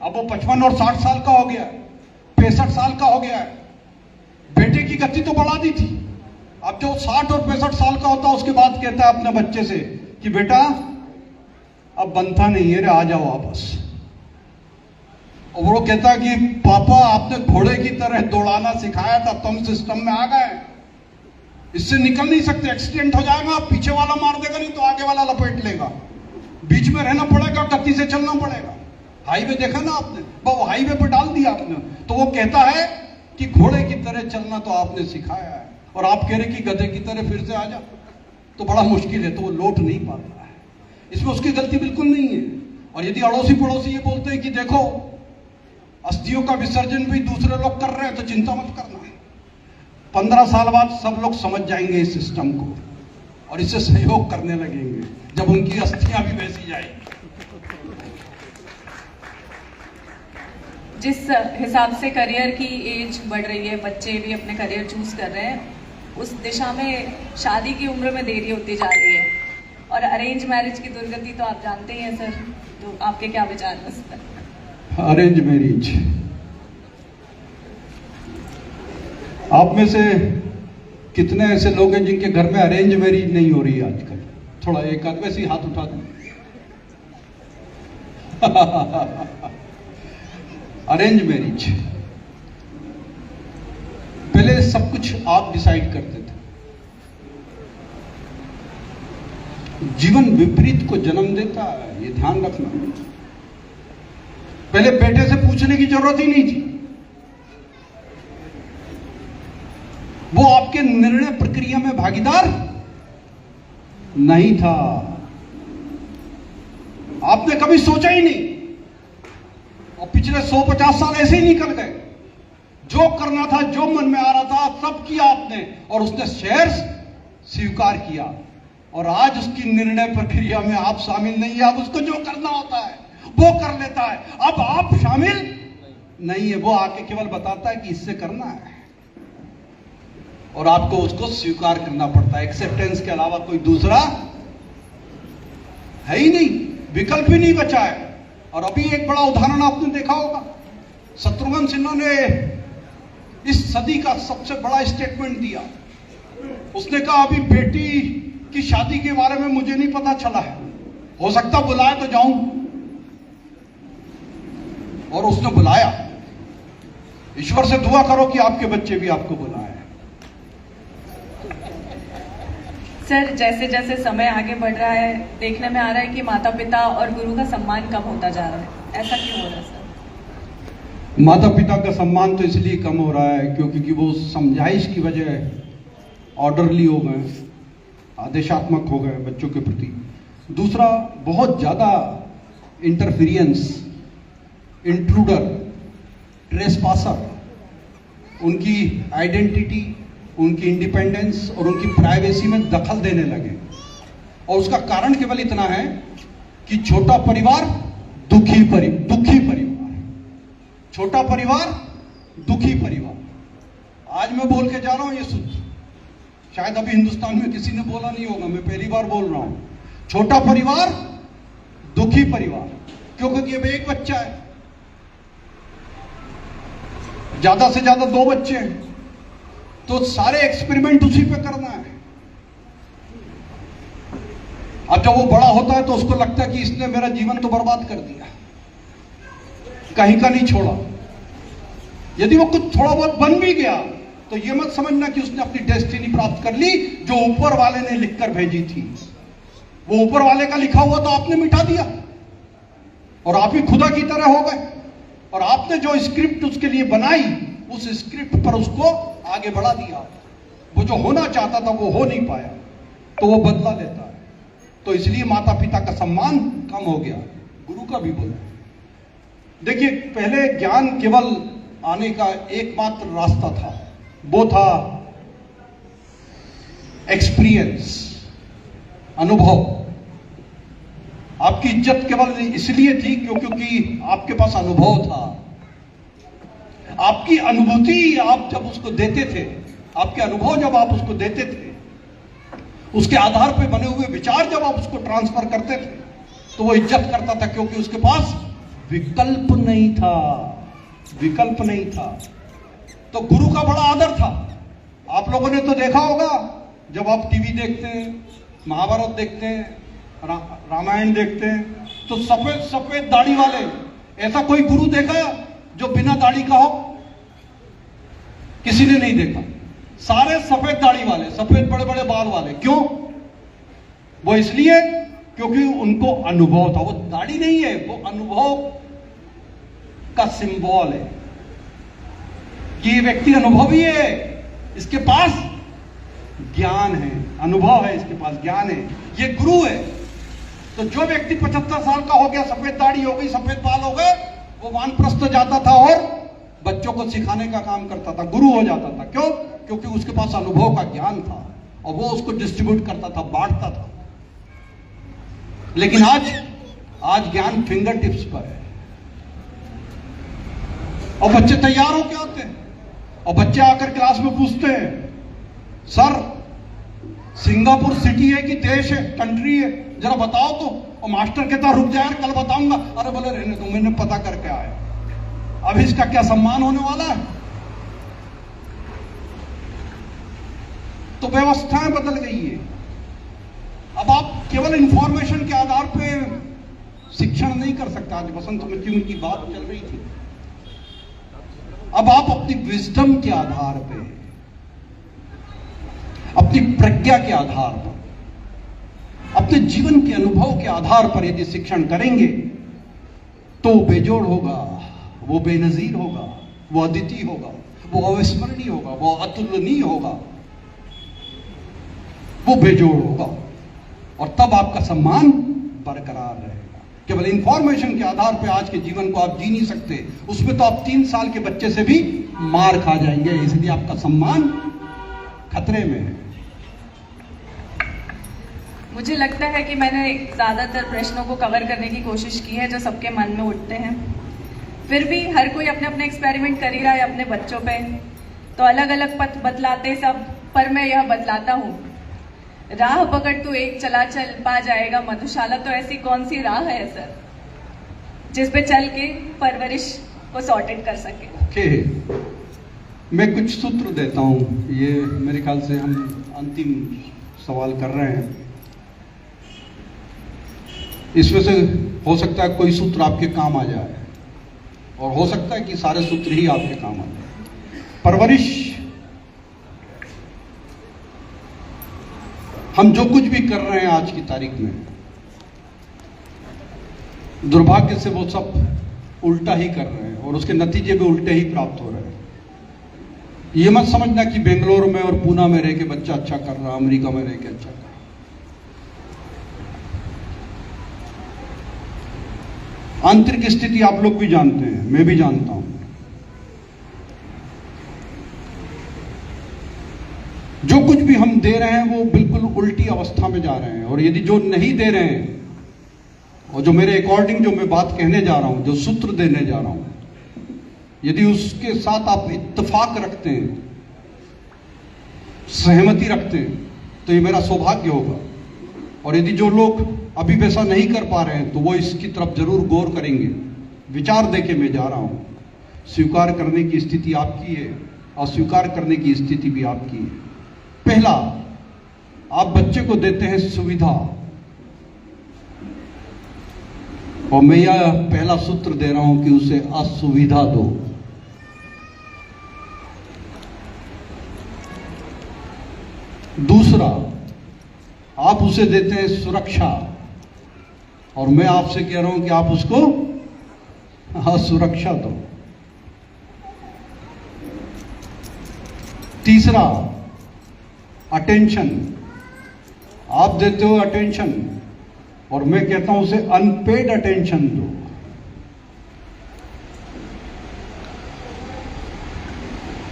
अब वो 55 और 60 साल का हो गया है, 65 साल का हो गया है। बेटे की गति तो बढ़ा दी थी, अब जो 60 और 65 साल का होता है उसके बाद कहता है अपने बच्चे से कि बेटा अब बनता नहीं है रे, आ जाओ वापस। और वो कहता है कि पापा आपने घोड़े की तरह दौड़ाना सिखाया था, तुम सिस्टम में आ गए, इससे निकल नहीं सकते, एक्सीडेंट हो जाएगा, पीछे वाला मार देगा नहीं तो आगे वाला लपेट लेगा, बीच में रहना पड़ेगा, गति से चलना पड़ेगा। हाईवे देखा ना आपने, वो हाईवे पर डाल दिया आपने। तो वो कहता है कि घोड़े की तरह चलना तो आपने सिखाया है, और आप कह रहे कि गधे की तरह फिर से आ जा, तो बड़ा मुश्किल है, तो वो लौट नहीं पाता है। इसमें उसकी गलती बिल्कुल नहीं है। और यदि अड़ोसी पड़ोसी ये बोलते हैं कि देखो अस्थियों का विसर्जन भी दूसरे लोग कर रहे हैं, तो चिंता मत करना, 15 साल बाद सब लोग समझ जाएंगे इस सिस्टम को और इससे सहयोग करने लगेंगे, जब उनकी अस्थियां भी वैसी जाएंगी। जिस हिसाब से करियर की एज बढ़ रही है, बच्चे भी अपने करियर चूज कर रहे हैं, उस दिशा में शादी की उम्र में देरी होती जा रही है, और अरेंज मैरिज की दुर्गति तो आप जानते ही हैं सर, तो आपके क्या विचार हैं इस पर? अरेंज मैरिज, आप में से कितने ऐसे लोग हैं जिनके घर में अरेंज मैरिज नहीं हो रही है आजकल? थोड़ा एक आध वैसे ही हाथ उठा दो। अरेंज मैरिज, पहले सब कुछ आप डिसाइड करते थे, जीवन विपरीत को जन्म देता है, ये ध्यान रखना। पहले बेटे से पूछने की जरूरत ही नहीं थी, वो आपके निर्णय प्रक्रिया में भागीदार नहीं था। आपने कभी सोचा ही नहीं, और पिछले 150 साल ऐसे ही निकल गए। जो करना था, जो मन में आ रहा था, सब किया आपने, और उसने शेयर्स स्वीकार किया, और आज उसकी निर्णय प्रक्रिया में आप शामिल नहीं है। अब उसको जो करना होता है वो कर लेता है, अब आप शामिल नहीं है। वो आके केवल बताता है कि इससे करना है, और आपको उसको स्वीकार करना पड़ता है। एक्सेप्टेंस के अलावा कोई दूसरा है ही नहीं, विकल्प ही नहीं बचा है। और अभी एक बड़ा उदाहरण आपने देखा होगा, शत्रुघ्न सिन्हा ने इस सदी का सबसे बड़ा स्टेटमेंट दिया। उसने कहा अभी बेटी की शादी के बारे में मुझे नहीं पता चला है, हो सकता बुलाए तो जाऊं। और उसने बुलाया। ईश्वर से दुआ करो कि आपके बच्चे भी आपको बुलाए। सर, जैसे जैसे समय आगे बढ़ रहा है, देखने में आ रहा है कि माता पिता और गुरु का सम्मान कम होता जा रहा है। ऐसा क्यों हो रहा है सर? माता पिता का सम्मान तो इसलिए कम हो रहा है क्योंकि वो समझाइश की वजह ऑर्डरली हो गए, आदेशात्मक हो गए बच्चों के प्रति। दूसरा, बहुत ज्यादा इंटरफियरेंस, इंट्रूडर, ट्रेसपासर उनकी आइडेंटिटी, उनकी इंडिपेंडेंस और उनकी प्राइवेसी में दखल देने लगे। और उसका कारण केवल इतना है कि छोटा परिवार दुखी परिवार, छोटा परिवार दुखी परिवार। आज मैं बोल के जा रहा हूं ये सूत्र, शायद अभी हिंदुस्तान में किसी ने बोला नहीं होगा, मैं पहली बार बोल रहा हूं। छोटा परिवार दुखी परिवार, क्योंकि अब एक बच्चा है, ज्यादा से ज्यादा 2 बच्चे हैं, तो सारे एक्सपेरिमेंट उसी पे करना है। अब जब वो बड़ा होता है तो उसको लगता है कि इसने मेरा जीवन तो बर्बाद कर दिया, कहीं का नहीं छोड़ा। यदि वो कुछ थोड़ा बहुत बन भी गया तो ये मत समझना कि उसने अपनी डेस्टिनी प्राप्त कर ली जो ऊपर वाले ने लिखकर भेजी थी। वो ऊपर वाले का लिखा हुआ तो आपने मिटा दिया और आप ही खुदा की तरह हो गए, और आपने जो स्क्रिप्ट उसके लिए बनाई उस स्क्रिप्ट पर उसको आगे बढ़ा दिया। वो जो होना चाहता था वो हो नहीं पाया, तो वो बदला लेता है। तो इसलिए माता पिता का सम्मान कम हो गया, गुरु का भी बोला। देखिए, पहले ज्ञान केवल आने का एकमात्र रास्ता था, वो था एक्सपीरियंस, अनुभव। आपकी इज्जत केवल इसलिए थी क्योंकि आपके पास अनुभव था। आपकी अनुभूति आप जब उसको देते थे, आपके अनुभव जब आप उसको देते थे, उसके आधार पर बने हुए विचार जब आप उसको ट्रांसफर करते थे, तो वो इज्जत करता था, क्योंकि उसके पास विकल्प नहीं था, विकल्प नहीं था। तो गुरु का बड़ा आदर था। आप लोगों ने तो देखा होगा, जब आप टीवी देखते हैं, महाभारत देखते हैं, रामायण देखते हैं, तो सफेद सफेद दाढ़ी वाले, ऐसा कोई गुरु देखा जो बिना दाढ़ी का हो? किसी ने नहीं देखा। सारे सफेद दाढ़ी वाले, सफेद बड़े बड़े बाल वाले। क्यों? वो इसलिए क्योंकि उनको अनुभव था। वो दाढ़ी नहीं है, वो अनुभव का सिंबल है कि ये व्यक्ति अनुभवी है, इसके पास ज्ञान है, अनुभव है, इसके पास ज्ञान है, ये गुरु है। तो जो व्यक्ति 75 साल का हो गया, सफेद दाढ़ी हो गई, सफेद बाल हो गए, वो वानप्रस्थ जाता था और बच्चों को सिखाने का काम करता था, गुरु हो जाता था। क्यों? क्योंकि उसके पास अनुभव का ज्ञान था और वो उसको डिस्ट्रीब्यूट करता था, बांटता था। लेकिन आज ज्ञान फिंगर टिप्स पर है, और बच्चे तैयार होकर आते हैं, और बच्चे आकर क्लास में पूछते हैं, सर सिंगापुर सिटी है कि देश है, कंट्री है, जरा बताओ तो। और मास्टर कहता रुक जाए, कल बताऊंगा। अरे बोले रहने दो, मैंने पता करके आया। अब इसका क्या सम्मान होने वाला है? तो व्यवस्थाएं बदल गई है। अब आप केवल इंफॉर्मेशन के आधार पे शिक्षण नहीं कर सकता। आज बसंत पंचमी की बात चल रही थी। अब आप अपनी विजडम के आधार पे, अपनी प्रज्ञा के आधार पर, अपने जीवन के अनुभव के आधार पर यदि शिक्षण करेंगे तो बेजोड़ होगा, वो बेनजीर होगा, वो अद्वितीय होगा, वो अविस्मरणीय होगा, वो अतुलनीय होगा, वो बेजोड़ होगा, और तब आपका सम्मान बरकरार रहेगा। केवल इंफॉर्मेशन के आधार पर आज के जीवन को आप जी नहीं सकते, उसमें तो आप 3 साल के बच्चे से भी मार खा जाएंगे, इसलिए आपका सम्मान खतरे में है। मुझे लगता है कि मैंने ज़्यादातर प्रश्नों को कवर करने की कोशिश की है जो सबके मन में उठते हैं। फिर भी हर कोई अपने अपने एक्सपेरिमेंट कर ही रहा है अपने बच्चों पे, तो अलग अलग पथ बतलाते सब, पर मैं यह बतलाता हूँ, राह पकड़ तू एक चला चल पा जाएगा मधुशाला। तो ऐसी कौन सी राह है सर जिस पे चल के परवरिश को सॉर्टेड कर सके? ओके, मैं कुछ सूत्र देता हूँ। ये मेरे ख्याल से हम अंतिम सवाल कर रहे हैं, इसमें से हो सकता है कोई सूत्र आपके काम आ जाए, और हो सकता है कि सारे सूत्र ही आपके काम आ जाए। परवरिश, हम जो कुछ भी कर रहे हैं आज की तारीख में, दुर्भाग्य से वो सब उल्टा ही कर रहे हैं, और उसके नतीजे भी उल्टे ही प्राप्त हो रहे हैं। ये मत समझना कि बेंगलोर में और पूना में रह के बच्चा अच्छा कर रहा, अमेरिका में रह के अच्छा कर रहा। आंतरिक स्थिति आप लोग भी जानते हैं, मैं भी जानता हूं। जो कुछ भी हम दे रहे हैं वो बिल्कुल उल्टी अवस्था में जा रहे हैं, और यदि जो नहीं दे रहे हैं, और जो मेरे अकॉर्डिंग जो मैं बात कहने जा रहा हूं, जो सूत्र देने जा रहा हूं, यदि उसके साथ आप इत्तेफाक रखते हैं, सहमति रखते हैं, तो ये मेरा सौभाग्य होगा। और यदि जो लोग अभी वैसा नहीं कर पा रहे हैं, तो वो इसकी तरफ जरूर गौर करेंगे। विचार देके मैं जा रहा हूं। स्वीकार करने की स्थिति आपकी है, अस्वीकार करने की स्थिति भी आपकी है। पहला, आप बच्चे को देते हैं सुविधा, और मैं यह पहला सूत्र दे रहा हूं कि उसे असुविधा दो। दूसरा, आप उसे देते हैं सुरक्षा, और मैं आपसे कह रहा हूं कि आप उसको असुरक्षा दो। तीसरा, अटेंशन, आप देते हो अटेंशन, और मैं कहता हूं उसे अनपेड अटेंशन दो।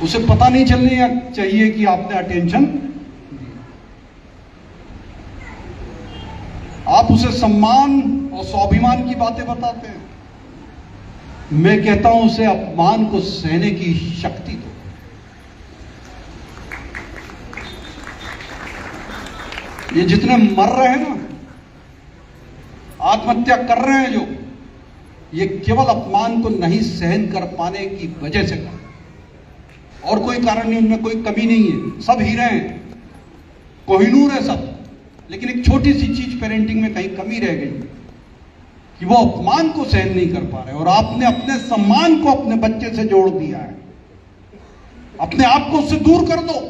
उसे पता नहीं चलने चाहिए कि आपने अटेंशन दी। आप उसे सम्मान और स्वाभिमान की बातें बताते हैं, मैं कहता हूं उसे अपमान को सहने की शक्ति दो। ये जितने मर रहे हैं ना, आत्महत्या कर रहे हैं जो, ये केवल अपमान को नहीं सहन कर पाने की वजह से कर, और कोई कारण नहीं, उनमें कोई कमी नहीं है, सब हीरे हैं, कोहिनूर है सब, लेकिन एक छोटी सी चीज पेरेंटिंग में कहीं कमी रह गई कि वो अपमान को सहन नहीं कर पा रहे, और आपने अपने सम्मान को अपने बच्चे से जोड़ दिया है। अपने आप को उससे दूर कर दो,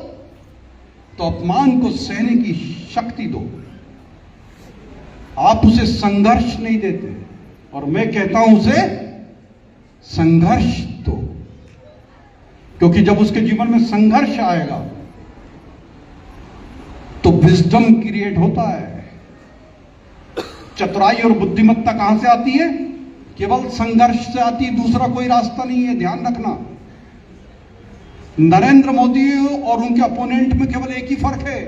तो अपमान को सहने की शक्ति दो। आप उसे संघर्ष नहीं देते, और मैं कहता हूं उसे संघर्ष दो, क्योंकि जब उसके जीवन में संघर्ष आएगा तो विजडम क्रिएट होता है। चतुराई और बुद्धिमत्ता कहां से आती है? केवल संघर्ष से आती है, दूसरा कोई रास्ता नहीं है, ध्यान रखना। नरेंद्र मोदी और उनके अपोनेंट में केवल एक ही फर्क है,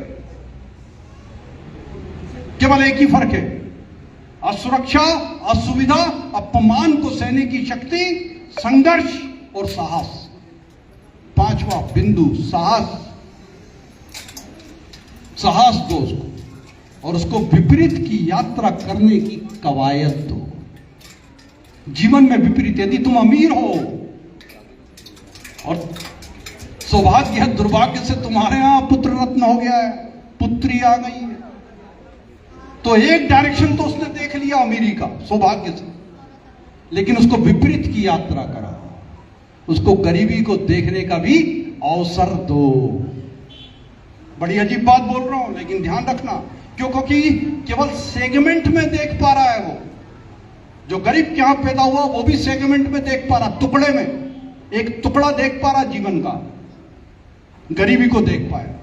केवल एक ही फर्क है, असुरक्षा, असुविधा, अपमान को सहने की शक्ति, संघर्ष और साहस। पांचवा बिंदु, साहस। साहस दो उसको, और उसको विपरीत की यात्रा करने की कवायद दो। जीवन में विपरीत, यदि तुम अमीर हो और सौभाग्य है, दुर्भाग्य से तुम्हारे यहां पुत्र रत्न हो गया है, पुत्री आ गई है, तो एक डायरेक्शन तो उसने देख लिया अमीरी का, सौभाग्य से, लेकिन उसको विपरीत की यात्रा करा, उसको गरीबी को देखने का भी अवसर दो। बड़ी अजीब बात बोल रहा हूं, लेकिन ध्यान रखना, क्योंकि केवल सेगमेंट में देख पा रहा है वो, जो गरीब के यहां पैदा हुआ वो भी सेगमेंट में देख पा रहा, टुकड़े में, एक टुकड़ा देख पा रहा जीवन का, गरीबी को देख पाए,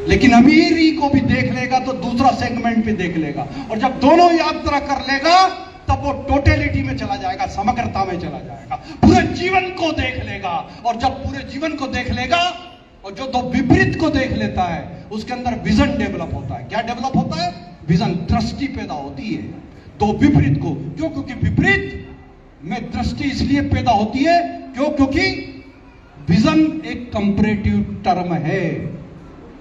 लेकिन अमीरी को भी देख लेगा तो दूसरा सेगमेंट भी देख लेगा, और जब दोनों यात्रा कर लेगा तब वो टोटलिटी में चला जाएगा, समग्रता में चला जाएगा, पूरे जीवन को देख लेगा। और जब पूरे जीवन को देख लेगा और जो दो विपरीत को देख लेता है उसके अंदर विजन डेवलप होता है। क्या डेवलप होता है? विजन, दृष्टि पैदा होती है दो विपरीत को। क्यों? क्योंकि विपरीत में दृष्टि इसलिए पैदा होती है क्योंकि विजन एक कंपैरेटिव टर्म है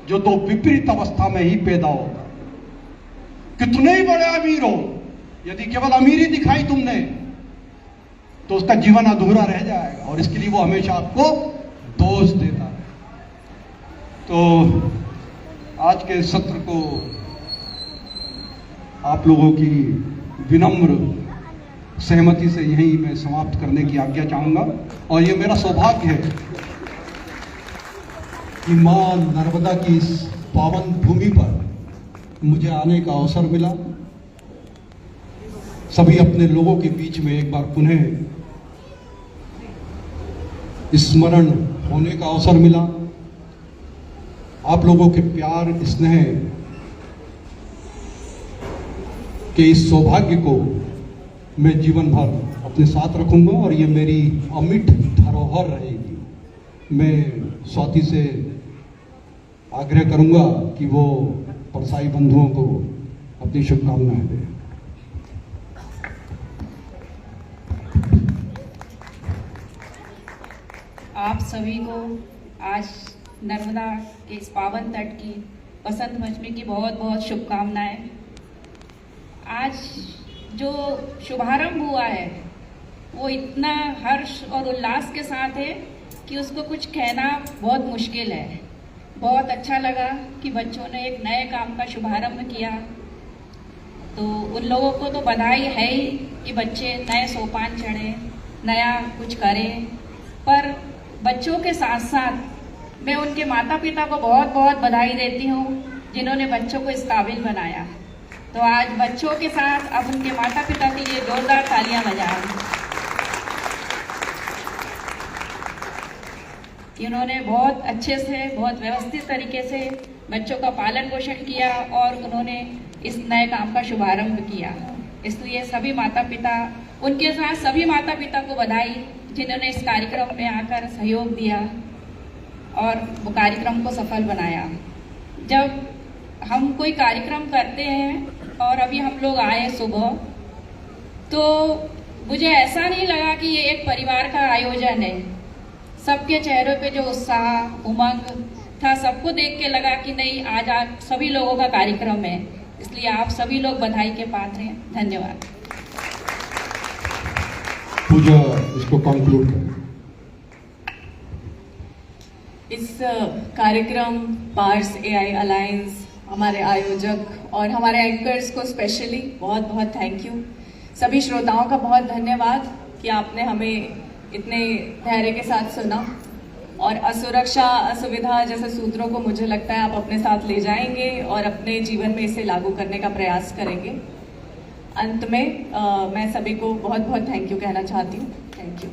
जो दो विपरीत अवस्था में ही पैदा होता है। कितने ही बड़े अमीर हो, यदि केवल अमीरी दिखाई तुमने तो उसका जीवन अधूरा रह जाएगा, और इसके लिए वो हमेशा आपको दोष देता है। तो आज के सत्र को आप लोगों की विनम्र सहमति से यहीं मैं समाप्त करने की आज्ञा चाहूंगा। और ये मेरा सौभाग्य है कि मां नर्मदा की इस पावन भूमि पर मुझे आने का अवसर मिला, सभी अपने लोगों के बीच में एक बार पुनः स्मरण होने का अवसर मिला। आप लोगों के प्यार, स्नेह के इस सौभाग्य को मैं जीवन भर अपने साथ रखूंगा और ये मेरी अमिट धरोहर रहेगी। मैं स्वाति से आग्रह करूंगा कि वो परसाई बंधुओं को अपनी शुभकामनाएं दें। आप सभी को आज नर्मदा के इस पावन तट की बसंत पंचमी की बहुत बहुत शुभकामनाएं। आज जो शुभारंभ हुआ है वो इतना हर्ष और उल्लास के साथ है कि उसको कुछ कहना बहुत मुश्किल है। बहुत अच्छा लगा कि बच्चों ने एक नए काम का शुभारंभ किया, तो उन लोगों को तो बधाई है ही कि बच्चे नए सोपान चढ़े, नया कुछ करें। पर बच्चों के साथ साथ मैं उनके माता पिता को बहुत बहुत बधाई देती हूँ जिन्होंने बच्चों को इस काबिल बनाया। तो आज बच्चों के साथ अब उनके माता पिता के लिए जोरदार तालियां बजाएं। इन्होंने बहुत अच्छे से, बहुत व्यवस्थित तरीके से बच्चों का पालन पोषण किया और उन्होंने इस नए काम का शुभारंभ किया। इसलिए सभी माता पिता, उनके साथ सभी माता पिता को बधाई जिन्होंने इस कार्यक्रम में आकर सहयोग दिया और वो कार्यक्रम को सफल बनाया। जब हम कोई कार्यक्रम करते हैं और अभी हम लोग आए सुबह, तो मुझे ऐसा नहीं लगा कि ये एक परिवार का आयोजन है। सबके चेहरों पे जो उत्साह, उमंग था, सबको देख के लगा कि नहीं, आज सभी लोगों का कार्यक्रम है। इसलिए आप सभी लोग बधाई के पात्र हैं। धन्यवाद। पूजा इसको कंक्लूड करें। इस कार्यक्रम पार्स एआई अलायंस, हमारे आयोजक और हमारे एंकर्स को स्पेशली बहुत बहुत थैंक यू। सभी श्रोताओं का बहुत धन्यवाद कि आपने हमें इतने धैर्य के साथ सुना और असुरक्षा, असुविधा जैसे सूत्रों को मुझे लगता है आप अपने साथ ले जाएंगे और अपने जीवन में इसे लागू करने का प्रयास करेंगे। अंत में मैं सभी को बहुत बहुत थैंक यू कहना चाहती हूँ। Thank you.